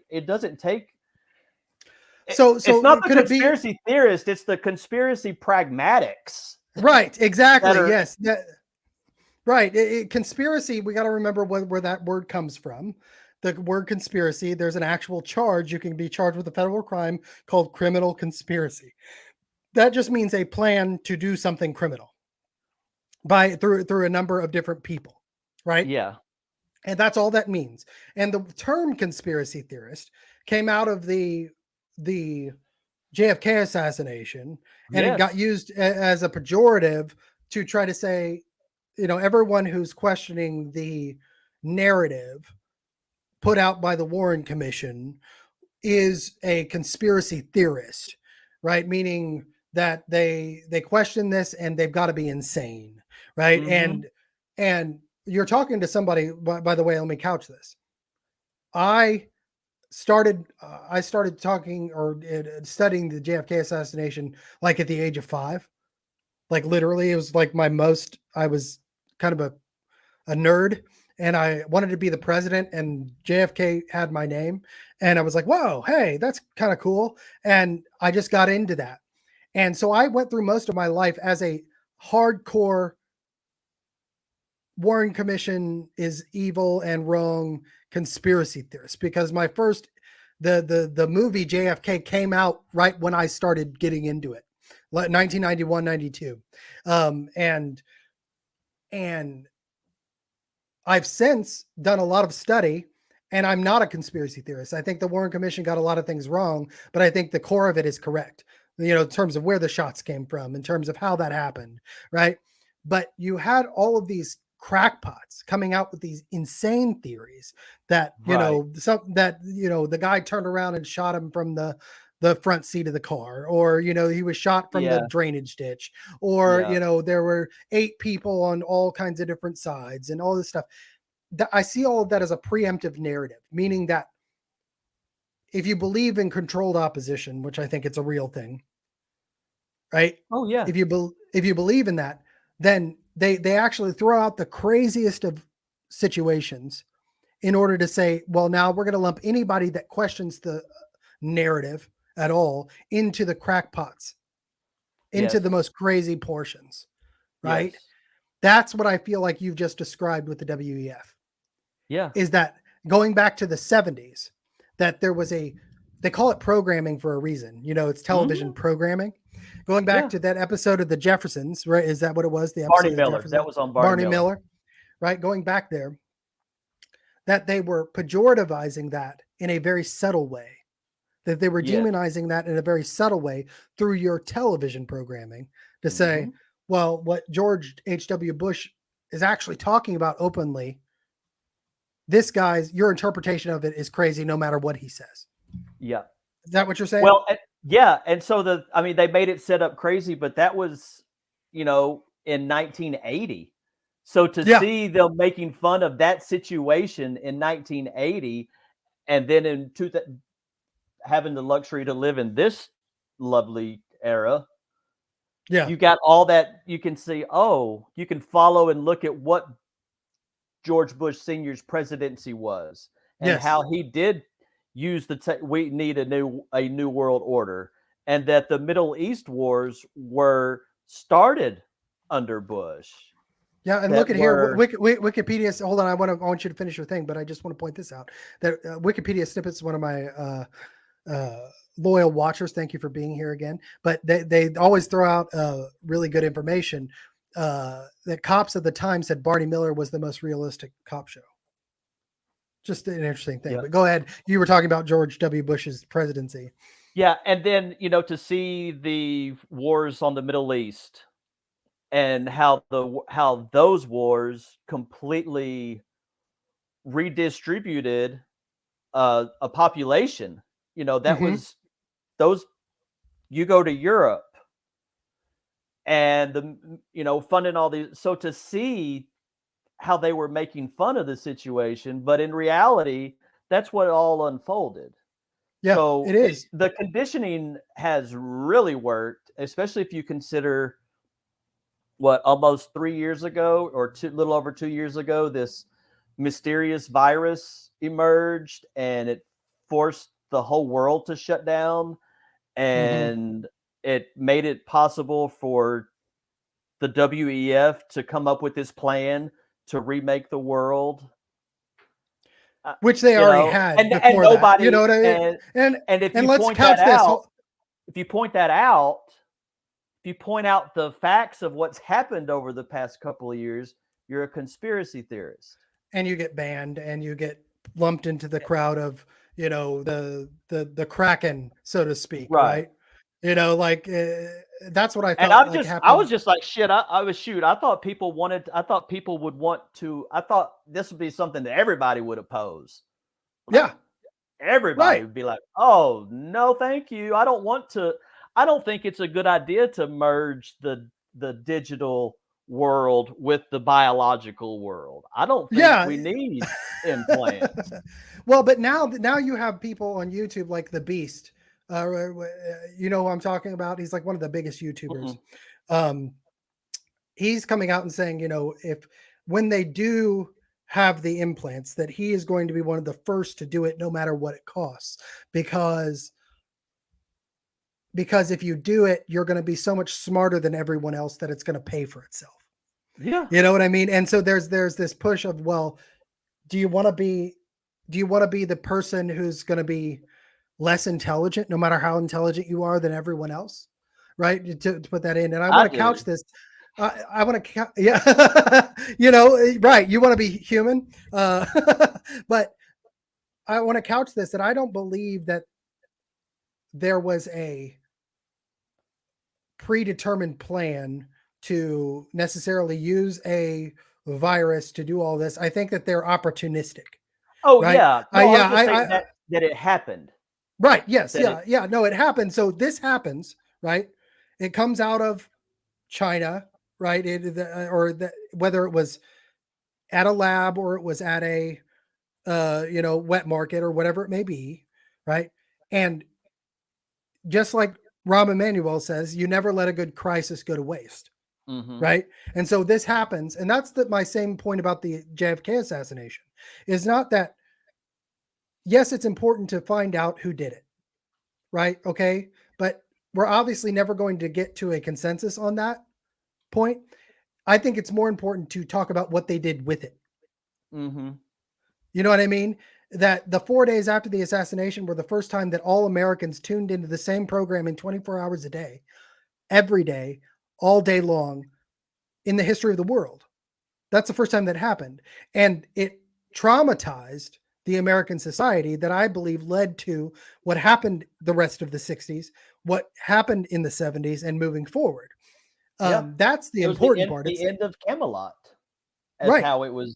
It doesn't take. So it's not the conspiracy theorist; it's the conspiracy pragmatics. Right. Exactly. Yes. Right. Conspiracy. We got to remember where that word comes from. the word conspiracy, there's an actual charge. You can be charged with a federal crime called criminal conspiracy. That just means a plan to do something criminal through a number of different people, right? Yeah. And that's all that means. And the term conspiracy theorist came out of the JFK assassination, and it got Yes. used as a pejorative to try to say, everyone who's questioning the narrative put out by the Warren Commission is a conspiracy theorist, right? Meaning that they question this and they've got to be insane, right? Mm-hmm. And you're talking to somebody. By the way, let me couch this. I started talking or studying the JFK assassination like at the age of 5. Like literally, it was like I was kind of a nerd, and I wanted to be the president, and JFK had my name, and I was like, whoa, hey, that's kind of cool. And I just got into that. And so I went through most of my life as a hardcore Warren Commission is evil and wrong conspiracy theorist, because my first the movie JFK came out right when I started getting into it, like 1991, 92. And I've since done a lot of study, and I'm not a conspiracy theorist. I think the Warren Commission got a lot of things wrong, but I think the core of it is correct, in terms of where the shots came from, in terms of how that happened, right? But you had all of these crackpots coming out with these insane theories that, Right. the guy turned around and shot him from the front seat of the car, or he was shot from the Yeah. drainage ditch, or Yeah. there were 8 people on all kinds of different sides and all this stuff. I see all of that as a preemptive narrative, meaning that if you believe in controlled opposition, which I think it's a real thing, right? Oh yeah. If you believe in that, then they actually throw out the craziest of situations in order to say, well, now we're going to lump anybody that questions the narrative at all into the crackpots, into the Yes. most crazy portions, right? Yes. That's what I feel like you've just described with the WEF, Yeah. is that going back to the 70s, that there was they call it programming for a reason. It's television Mm-hmm. programming. Going back Yeah. to that episode of the Jeffersons, right? Is that what it was? The Barney episode of the Miller. That Jeffersons? was on Barney Barney Miller. Miller, right? Going back there, that they were pejorativizing that in a very subtle way, that they were Yes. demonizing that in a very subtle way through your television programming to say, Mm-hmm. well, what George H.W. Bush is actually talking about openly, your interpretation of it is crazy no matter what he says. Yeah. Is that what you're saying? Well, yeah, and so they made it set up crazy, but that was, in 1980. So to Yeah. see them making fun of that situation in 1980, and then having the luxury to live in this lovely era, Yeah. you got all that. You can see, you can follow and look at what George Bush Sr.'s presidency was, and Yes. how he did use we need a new world order, and that the Middle East wars were started under Bush. Yeah, and That look at here, were Wikipedia. Hold on, I want you to finish your thing, but I just want to point this out: that Wikipedia snippets, one of my loyal watchers. Thank you for being here again. But they always throw out really good information. That cops at the time said Barney Miller was the most realistic cop show. Just an interesting thing. yeah. But go ahead. You were talking about George W. Bush's presidency. Yeah, and then to see the wars on the Middle East, and how those wars completely redistributed a population. That Mm-hmm. was those. You go to Europe, and funding all these. So to see how they were making fun of the situation, but in reality, that's what all unfolded. Yeah, So it is. the conditioning has really worked, especially if you consider what almost 3 years ago, or little over 2 years ago, this mysterious virus emerged, and it forced the whole world to shut down, Mm-hmm. and it made it possible for the WEF to come up with this plan to remake the world. which they you already know, had and before that. You nobody, know what I mean? and if And you let's point that couch this. out, if you point that out, if you point out the facts of what's happened over the past couple of years, you're a conspiracy theorist. And you get banned and you get lumped into the crowd of, you know, the Kraken, so to speak, Right. right? You know, like that's what I And felt like I happened. was just like, shit, I thought people would want to, I thought this would be something that everybody would oppose. Like, Yeah, everybody right. would be like, oh, no, thank you. I don't think it's a good idea to merge the digital world with the biological world. I don't think Yeah. we need implants. Well, but now you have people on YouTube like the Beast. You know who I'm talking about? He's like one of the biggest YouTubers. Mm-mm. Um, he's coming out and saying, you know, if when they do have the implants, that he is going to be one of the first to do it, no matter what it costs, because if you do it, you're going to be so much smarter than everyone else that it's going to pay for itself. Yeah. You know what I mean? And so there's this push of, well, do you want to be the person who's going to be less intelligent, no matter how intelligent you are, than everyone else, right? To put that in. And I I want to couch do. this. I want to, yeah, you know, right. You want to be human. But I want to couch this, that I don't believe that there was a predetermined plan to necessarily use a virus to do all this. I think that they're opportunistic, Oh, right? yeah. No, I was just saying that it happened. Right. Yes. That Yeah. it Yeah. No, it happens. So this happens, right? It comes out of China, right? Whether it was at a lab or it was at a, you know, wet market or whatever it may be, right? And just like Rahm Emanuel says, you never let a good crisis go to waste, Mhm. right? And so this happens, and that's my same point about the JFK assassination. Is not that, yes, it's important to find out who did it, right? Okay, but we're obviously never going to get to a consensus on that point. I think it's more important to talk about what they did with it. Mhm. You know what I mean? That the 4 days after the assassination were the first time that all Americans tuned into the same programming 24 hours a day, every day, all day long in the history of the world. That's the first time that happened. And it traumatized the American society, that I believe led to what happened the rest of the 60s, what happened in the 70s, and moving forward. Yeah. That's the It was important part. the It's end of Camelot, as right. how it was,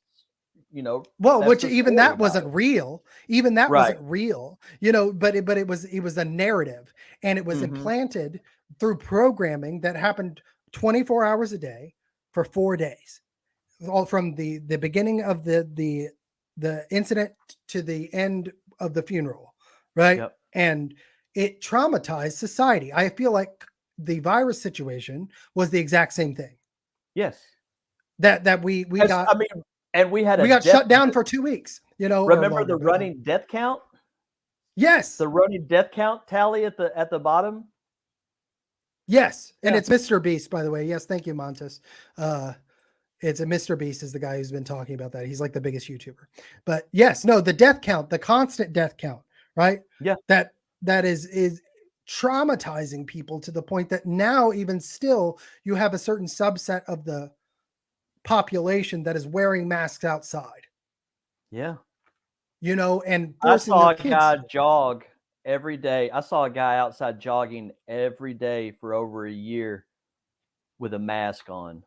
you know, Well, that's which the even story that about wasn't it. real. Even that Right. wasn't real, you know, but it was a narrative, and it was Mhm. implanted through programming that happened 24 hours a day for 4 days. All from the beginning of the incident to the end of the funeral, right? Yep. And it traumatized society. I feel like the virus situation was the exact same thing. Yes. That we 'Cause, got I mean, and we had shut down for 2 weeks, you know, or remember the longer, but running death count? yes. The running death count tally at the bottom? Yes. And Yeah. it's Mr. Beast, by the way. Yes, thank you, Montes. It's a Mr. Beast is the guy who's been talking about that. He's like the biggest YouTuber. But yes, no, the death count, the constant death count, right? Yeah. That is traumatizing people to the point that now, even still, you have a certain subset of the population that is wearing masks outside, Yeah. you know, and I forcing saw their a guy kids, jog every day. I saw a guy outside jogging every day for over a year with a mask on.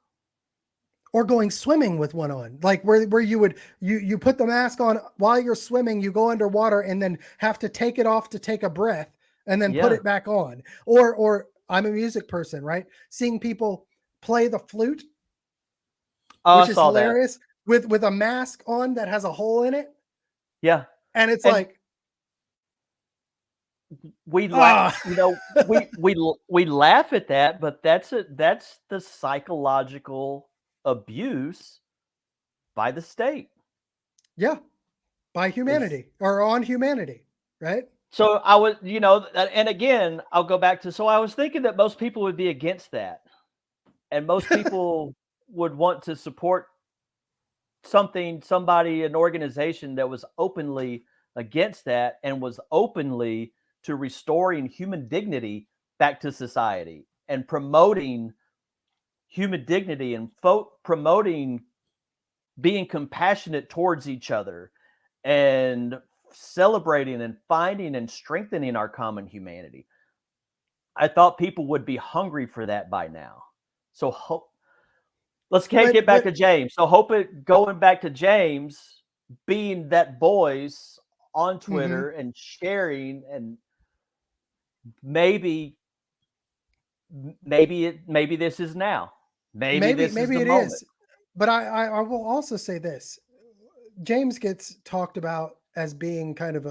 or going swimming with one on, like where you would you put the mask on while you're swimming, you go underwater and then have to take it off to take a breath and then put Yeah. it back on. Or I'm a music person, right? Seeing people play the flute, Oh, I which is saw that. hilarious, with a mask on that has a hole in it, Yeah. and it's And like, ah, we laugh at that, but that's the psychological abuse by the state. yeah, by Is humanity or on humanity, right? so I was, and again, I'll go back to, so I was thinking that most people would be against that, and most people would want to support somebody, an organization that was openly against that and was openly to restoring human dignity back to society and promoting human dignity and promoting being compassionate towards each other and celebrating and finding and strengthening our common humanity. I thought people would be hungry for that by now. So let's get back to James. So going back to James being that voice on Twitter and sharing, and maybe this is now. Maybe this is the moment. Is. But I will also say this. James gets talked about as being kind of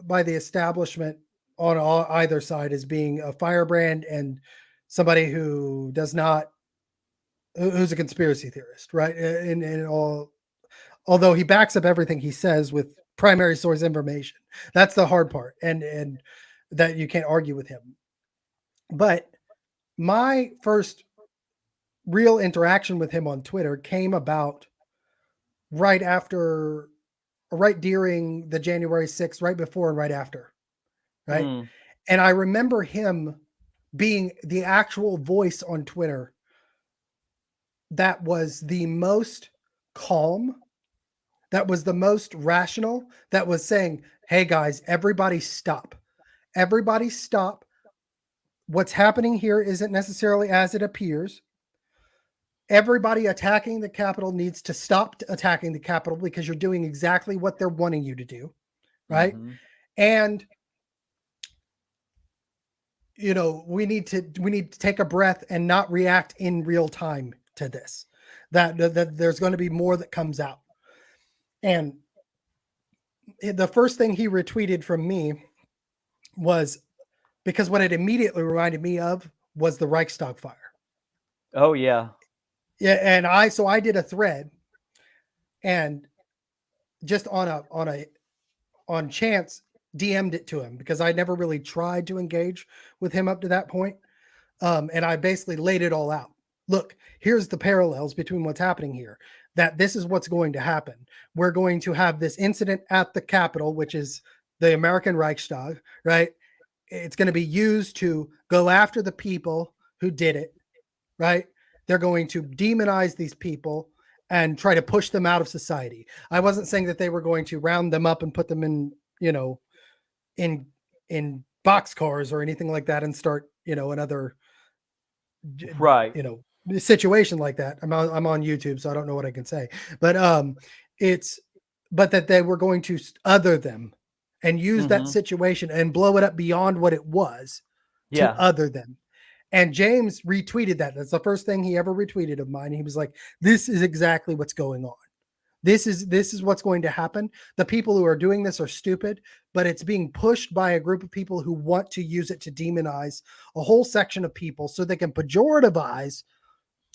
by the establishment on either side as being a firebrand and somebody who does not, who's a conspiracy theorist, right? And all, although he backs up everything he says with primary source information. That's the hard part, and that you can't argue with him. But my first real interaction with him on Twitter came about right during the January 6th, right before and right after, right? And I remember him being the actual voice on Twitter that was the most calm, that was the most rational, that was saying, hey guys, everybody stop. Everybody stop. What's happening here isn't necessarily as it appears. Everybody attacking the Capitol needs to stop attacking the Capitol because you're doing exactly what they're wanting you to do, right? And you know, we need to take a breath and not react in real time to this. That there's going to be more that comes out. And the first thing he retweeted from me was, because what it immediately reminded me of was the Reichstag fire. Oh yeah. Yeah, and I did a thread, and just on chance DM'd it to him because I never really tried to engage with him up to that point. And I basically laid it all out. Look, here's the parallels between what's happening here, that this is what's going to happen. We're going to have this incident at the Capitol, which is the American Reichstag, right? It's going to be used to go after the people who did it, right? They're going to demonize these people and try to push them out of society. I wasn't saying that they were going to round them up and put them in, you know, in boxcars or anything like that and start, you know, another, right, you know, situation like that. I'm on YouTube, so I don't know what I can say, but but that they were going to other them and use that situation and blow it up beyond what it was to other them. And James retweeted that. That's the first thing he ever retweeted of mine. He was like, this is exactly what's going on. This is what's going to happen. The people who are doing this are stupid, but it's being pushed by a group of people who want to use it to demonize a whole section of people so they can pejorativize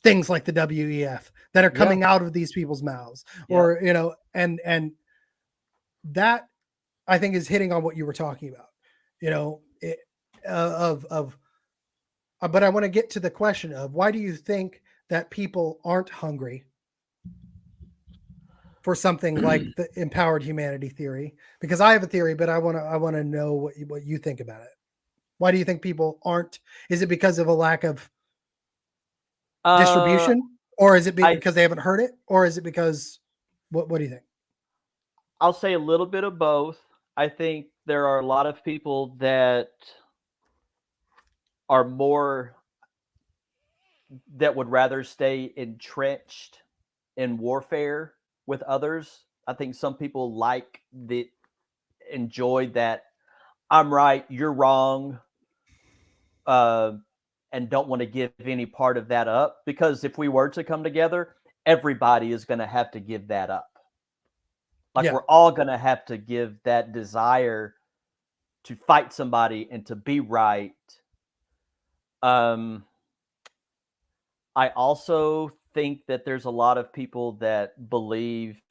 things like the WEF that are coming out of these people's mouths, or, you know, and that I think is hitting on what you were talking about, you know, but I want to get to the question of, why do you think that people aren't hungry for something like the empowered humanity theory? Because I have a theory, but I want to know what you think about it. Why do you think people aren't? Is it because of a lack of distribution, or is it because they haven't heard it, or is it because what do you think? I'll say a little bit of both. I think there are a lot of people that are more, that would rather stay entrenched in warfare with others. I think some people enjoy that I'm right, you're wrong, and don't want to give any part of that up, because if we were to come together, everybody is going to have to give that up. Like, we're all going to have to give that desire to fight somebody and to be right. I also think that there's a lot of people that believe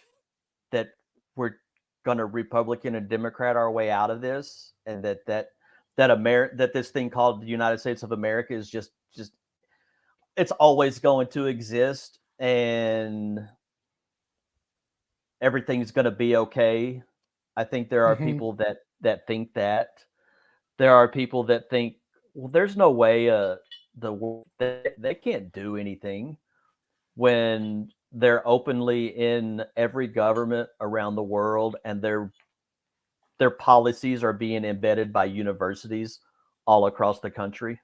that we're going to Republican and Democrat our way out of this, and that this thing called the United States of America is just it's always going to exist, and everything's going to be okay. I think there are Hmm. people that think that. There are people that think, well, there's no way they can't do anything when they're openly in every government around the world, and their policies are being embedded by universities all across the country.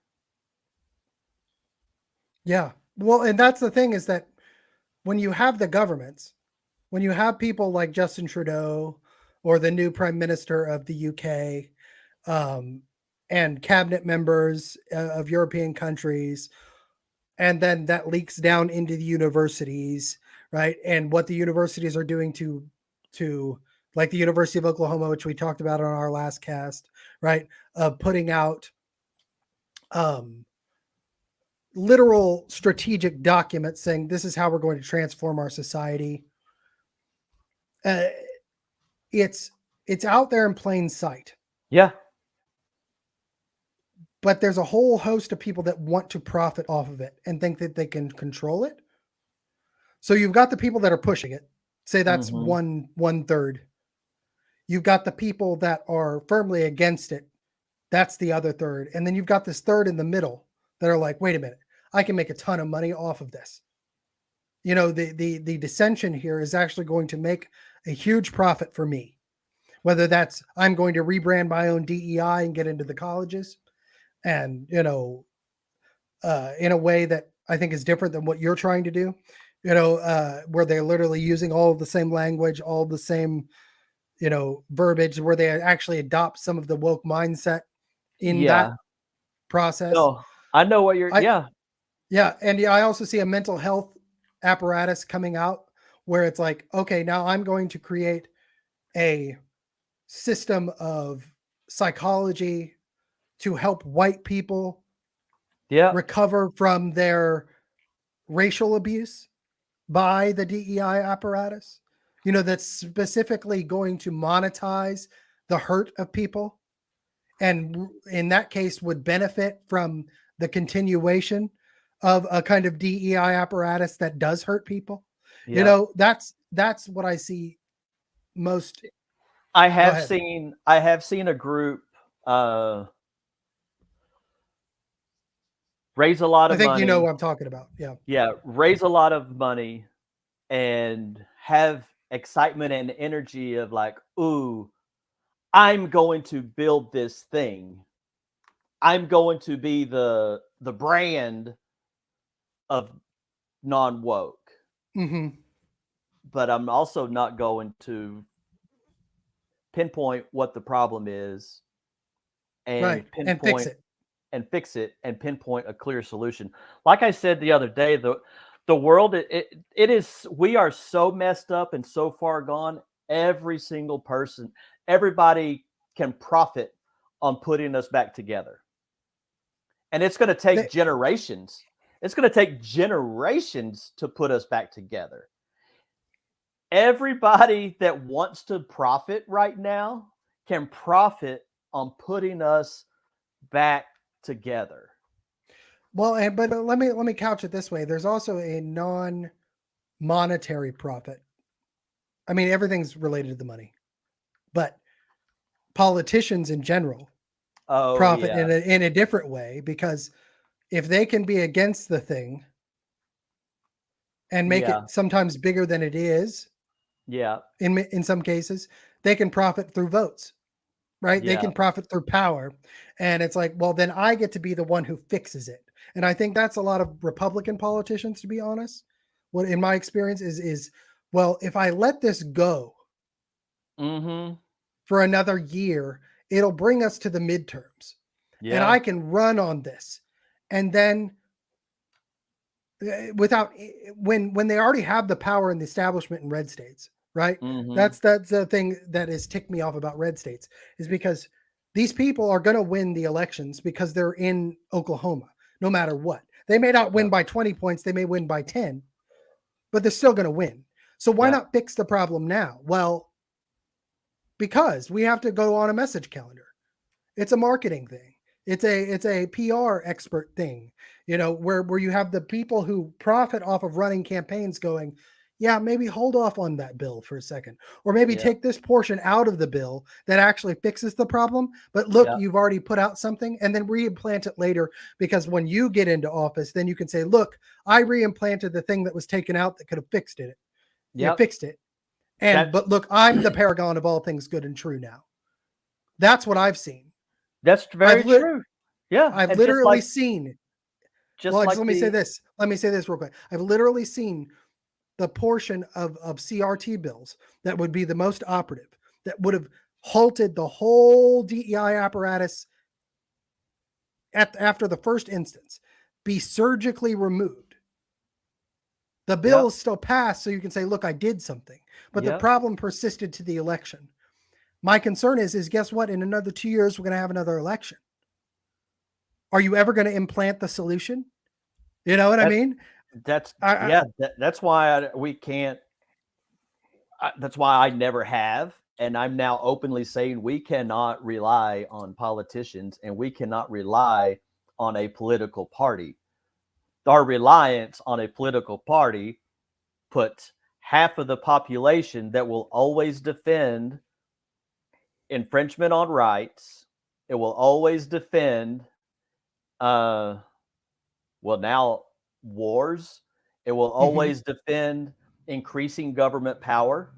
Yeah. Well, and that's the thing is that when you have the governments, when you have people like Justin Trudeau or the new prime minister of the UK, um, and cabinet members of European countries, and then that leaks down into the universities, right? And what the universities are doing to like the University of Oklahoma, which we talked about on our last cast, right? Of putting out um, literal strategic documents saying this is how we're going to transform our society. Uh, it's it's out there in plain sight, Yeah. but there's a whole host of people that want to profit off of it and think that they can control it. So you've got the people that are pushing it. Say that's Hmm. one third. You've got the people that are firmly against it. That's the other third. And then you've got this third in the middle that are like, wait a minute, I can make a ton of money off of this. You know, the dissension here is actually going to make a huge profit for me. Whether that's I'm going to rebrand my own DEI and get into the colleges, and in a way that I think is different than what you're trying to do. Where they're literally using all of the same language, all the same verbiage, where they actually adopt some of the woke mindset in that Yeah. process. No, I know what you're. I Yeah. Yeah, and I also see a mental health apparatus coming out where it's like, okay, now I'm going to create a system of psychology to help white people Yeah. recover from their racial abuse by the DEI apparatus. That's specifically going to monetize the hurt of people, and in that case would benefit from the continuation of a kind of DEI apparatus that does hurt people. Yeah. That's what I see most. I Go have ahead. seen I have seen a group uh raise a lot I of think you know money. what I'm talking about. Yeah. Yeah, raise a lot of money and have excitement and energy of like, ooh, I'm going to build this thing. I'm going to be the brand of non-woke, Hmm. but I'm also not going to pinpoint what the problem is Right. and And fix pinpoint it. and fix it and pinpoint a clear solution. Like I said the other day, the world it is, we are so messed up and so far gone. Every single person, everybody can profit on putting us back together. And it's going to take They, generations. It's going to take generations to put us back together. Everybody that wants to profit right now can profit on putting us back together. well, but let me couch it this way. There's also a non-monetary profit. I mean, everything's related to the money, but politicians in general Oh profit yeah, in a different way, because if they can be against the thing and make yeah, it sometimes bigger than it is, yeah, in some cases, they can profit through votes, right? They yeah, can profit through power. And it's like, well, then I get to be the one who fixes it. And I think that's a lot of Republican politicians, to be honest. What in my experience is well, if I let this go mm-hmm, for another year, it'll bring us to the midterms. And yeah, I can run on this. And then without when they already have the power in the establishment in red states, right? mm-hmm, That's the thing that has ticked me off about red states, is because these people are going to win the elections because they're in Oklahoma no matter what. They may not yeah, win by 20 points, they may win by 10, but they're still going to win. So why yeah, not fix the problem now? Well, because we have to go on a message calendar. It's a marketing thing. It's a PR expert thing, where you have the people who profit off of running campaigns going, yeah, maybe hold off on that bill for a second, or maybe Yeah. take this portion out of the bill that actually fixes the problem. But look, Yeah. you've already put out something, and then reimplant it later, because when you get into office, then you can say, look, I reimplanted the thing that was taken out that could have fixed it. You Yep. fixed it. And, That but look, I'm the paragon of all things good and true now. That's what I've seen. that's very true. Yeah. I've And just literally like seen, just well, like let me say this. Let me say this real quick. I've literally seen the portion of CRT bills that would be the most operative, that would have halted the whole DEI apparatus after the first instance, be surgically removed. The bill Yep. is still passed, so you can say, look, I did something. But the Yep. problem persisted to the election. My concern is guess what? In another 2 years, we're going to have another election. Are you ever going to implant the solution? You know what I mean? That's that's why we can't. That's why I never have, and I'm now openly saying we cannot rely on politicians, and we cannot rely on a political party. Our reliance on a political party puts half of the population that will always defend infringement on rights. It will always defend, well, now wars. It will always defend increasing government power.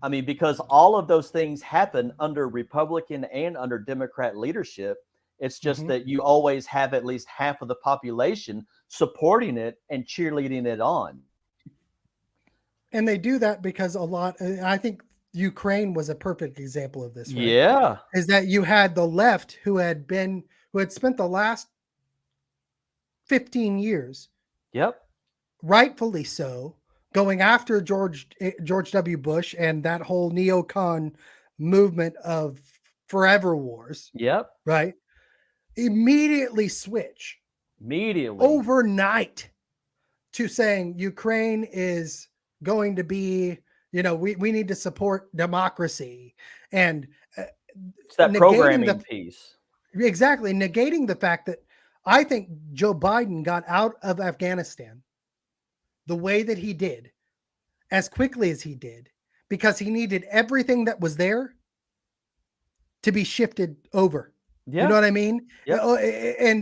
I mean, because all of those things happen under Republican and under Democrat leadership. It's just that you always have at least half of the population supporting it and cheerleading it on. And they do that because I think Ukraine was a perfect example of this, right? Yeah. Is that you had the left who had spent the last 15 years, Yep. rightfully so, going after George W. Bush and that whole neocon movement of forever wars, Yep. right? Immediately switch overnight to saying Ukraine is going to be, we need to support democracy, and It's that programming piece. Exactly, negating the fact that I think Joe Biden got out of Afghanistan the way that he did, as quickly as he did, because he needed everything that was there to be shifted over. Yeah. You know what I mean? Yep.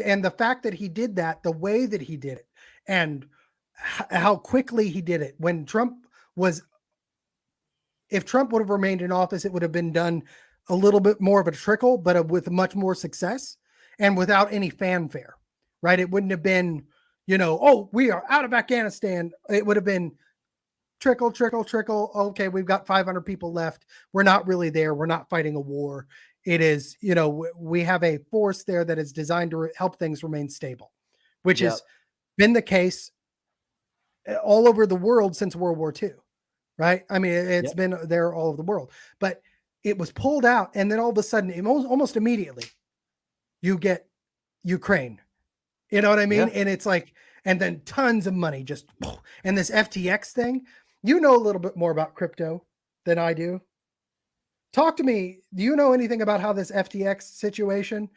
And the fact that he did that, the way that he did it, and how quickly he did it. If Trump would have remained in office, it would have been done a little bit more of a trickle, but with much more success and without any fanfare, right? It wouldn't have been, oh, we are out of Afghanistan. It would have been trickle, trickle, trickle. Okay, we've got 500 people left. We're not really there. We're not fighting a war. It is, we have a force there that is designed to help things remain stable, which has been the case all over the world since World War II, right? I mean, it's been there all over the world, but it was pulled out, and then all of a sudden, almost immediately, you get Ukraine. You know what I mean? And it's like, and then tons of money just, and this FTX thing. You know a little bit more about crypto than I do. Talk to me. Do you know anything about how this FTX situation?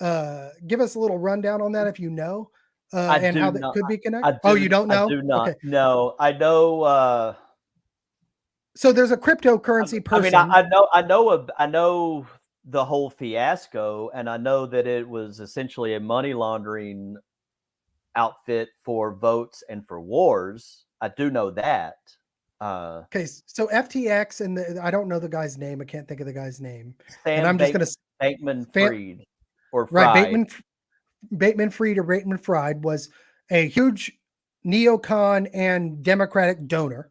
Give us a little rundown on that if you know, and how that could be connected. Oh, you don't know? I do not. Okay. No, I know. So there's a cryptocurrency person. I mean, I know the whole fiasco, and I know that it was essentially a money laundering outfit for votes and for wars. I do know that. Okay, so FTX, and I don't know the guy's name. I can't think of the guy's name. Sam and I'm just going to Bateman-Fried or Fried. Right, Bateman-Fried or Bateman-Fried was a huge neocon and Democratic donor.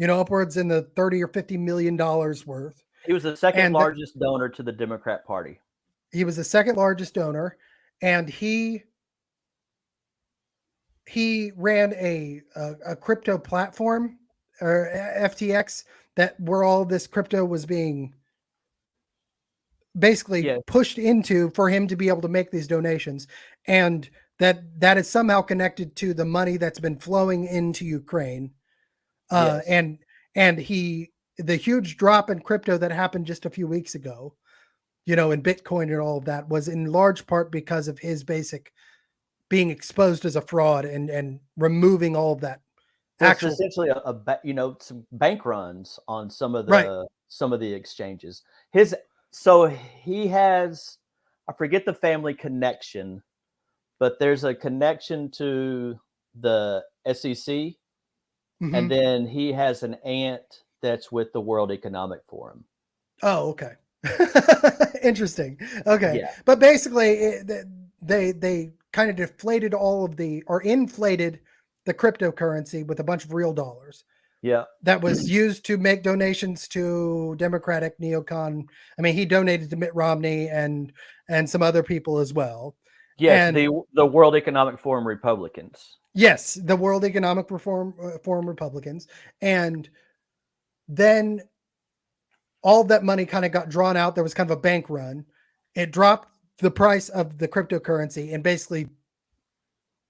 Upwards in the $30 or $50 million worth. He was the second largest donor to the Democrat Party. He was the second largest donor, and he ran a crypto platform, or FTX, where all this crypto was being basically pushed into for him to be able to make these donations, and that is somehow connected to the money that's been flowing into Ukraine. And the huge drop in crypto that happened just a few weeks ago, in Bitcoin and all of that, was in large part because of his being exposed as a fraud and removing all of that There's Actual, essentially some bank runs on right. some of the exchanges. So he has, I forget the family connection, but there's a connection to the SEC, Hmm. and then he has an aunt that's with the World Economic Forum. Oh, okay. Interesting. Okay, Yeah, but basically, they kind of deflated or inflated the cryptocurrency with a bunch of real dollars yeah, that was used to make donations to Democratic neocon. I mean, he donated to Mitt Romney and some other people as well. yes. And The World Economic Forum Republicans. yes, the World Economic Forum Republicans, and then all that money kind of got drawn out. There was kind of a bank run. It dropped the price of the cryptocurrency and basically,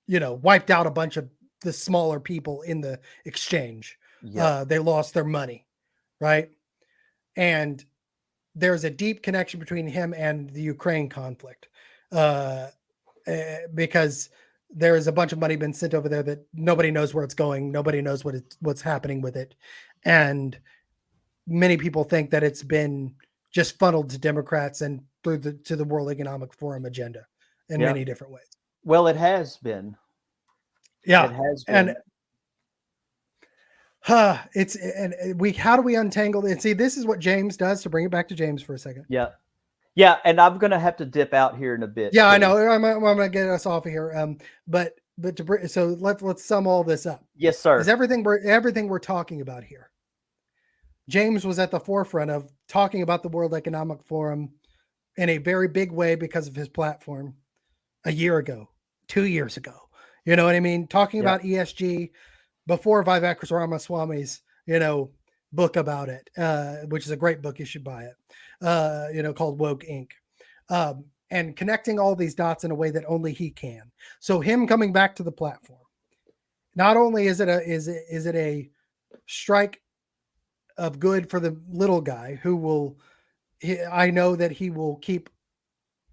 wiped out a bunch of the smaller people in the exchange. Yep. They lost their money, right? And there's a deep connection between him and the Ukraine conflict, uh, because there is a bunch of money been sent over there that nobody knows where it's going. Nobody knows what's happening with it, and many people think that it's been just funneled to Democrats and to the World Economic Forum agenda in Yep. many different ways. Well, it has been. It Yeah, has and been. it's and we how do we untangle it? See, this is what James does, to bring it back to James for a second. Yeah. Yeah, and I'm gonna have to dip out here in a bit. Yeah, I Too. know. I'm gonna get us off of here. But so let's sum all this up. Yes, sir. Is everything we're talking about here? James was at the forefront of talking about the World Economic Forum in a very big way because of his platform a year ago, 2 years ago. You know what I mean? Talking Yep. about ESG before Vivek Ramaswamy's, book about it, which is a great book. You should buy it, called Woke Inc. And connecting all these dots in a way that only he can. So him coming back to the platform, not only is it a strike of good for the little guy I know that he will keep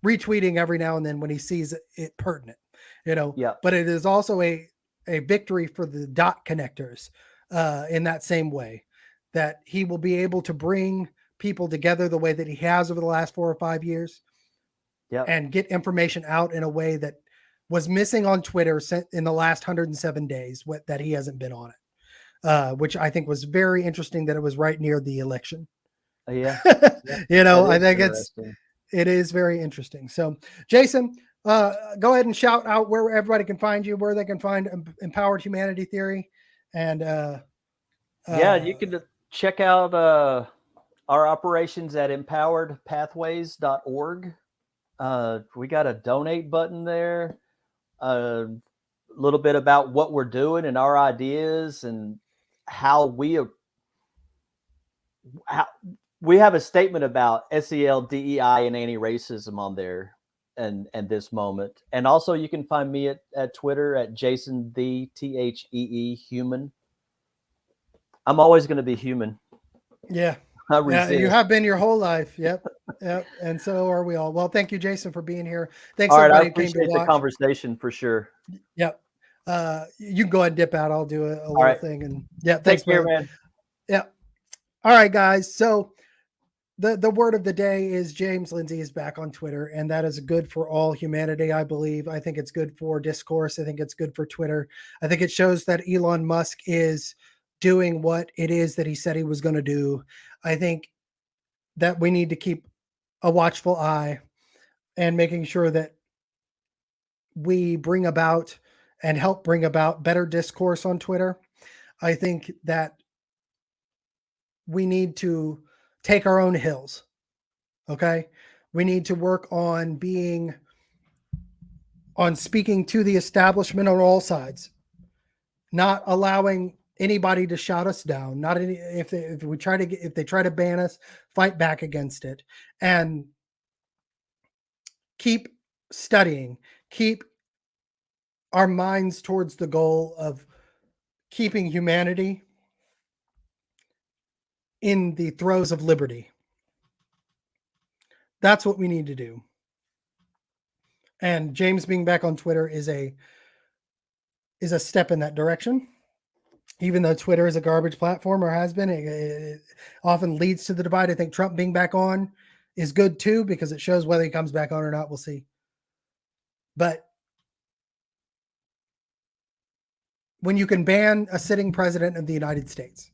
retweeting every now and then when he sees it pertinent, Yep. but it is also a victory for the dot connectors, in that same way, that he will be able to bring people together the way that he has over the last 4 or 5 years, Yep. and get information out in a way that was missing on Twitter in the last 107 days, that he hasn't been on it, which I think was very interesting, that it was right near the election. Yeah. I think it is very interesting. So, Jason, go ahead and shout out where everybody can find you, where they can find Empowered Humanity Theory, and you can check out our operations at empoweredpathways.org. We got a donate button there. A little bit about what we're doing and our ideas, and how we have a statement about SEL, DEI, and anti-racism on there, and this moment. And also, you can find me at Twitter at Jason the THEE human. I'm always going to be human. Yeah. Yeah, you have been your whole life. Yep. Yep. And so are we all. Well, thank you, Jason, for being here. Thanks, all right, everybody I appreciate who came to watch the conversation for sure. Yep. You can go ahead and dip out. I'll do a little right. thing. And yeah, thanks, Take care, brother. man. Yeah. All right, guys. So the word of the day is James Lindsay is back on Twitter, and that is good for all humanity, I believe. I think it's good for discourse. I think it's good for Twitter. I think it shows that Elon Musk is doing what it is that he said he was going to do. I think that we need to keep a watchful eye and making sure that we bring about and help bring about better discourse on Twitter. I think that we need to take our own hills. Okay. We need to work on speaking to the establishment on all sides, not allowing anybody to shout us down. Not any, if they try to ban us, fight back against it, and keep studying, keep our minds towards the goal of keeping humanity in the throes of liberty. That's what we need to do. And James being back on Twitter is a step in that direction. Even though Twitter is a garbage platform or has been, it often leads to the divide. I think Trump being back on is good too, because it shows whether he comes back on or not. We'll see. But when you can ban a sitting president of the United States,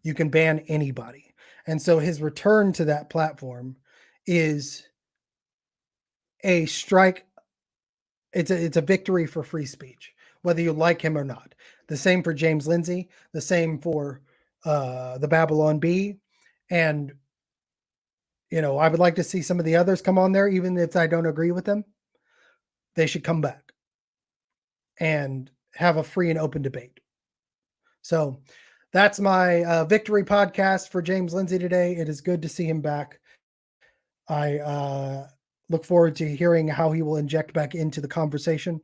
you can ban anybody. And so his return to that platform is a strike. It's a victory for free speech, whether you like him or not. The same for James Lindsay, the same for the Babylon Bee. And, I would like to see some of the others come on there, even if I don't agree with them. They should come back and have a free and open debate. So that's my victory podcast for James Lindsay today. It is good to see him back. I look forward to hearing how he will inject back into the conversation.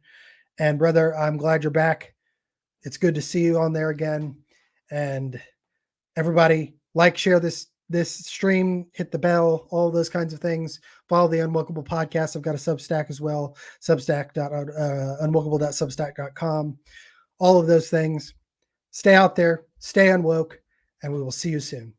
And brother, I'm glad you're back. It's good to see you on there again. And everybody, share this stream, hit the bell, all those kinds of things. Follow the Unwelcome podcast. I've got a Substack as well, unwelcome.substack.com. All of those things. Stay out there, stay unwoke, and we will see you soon.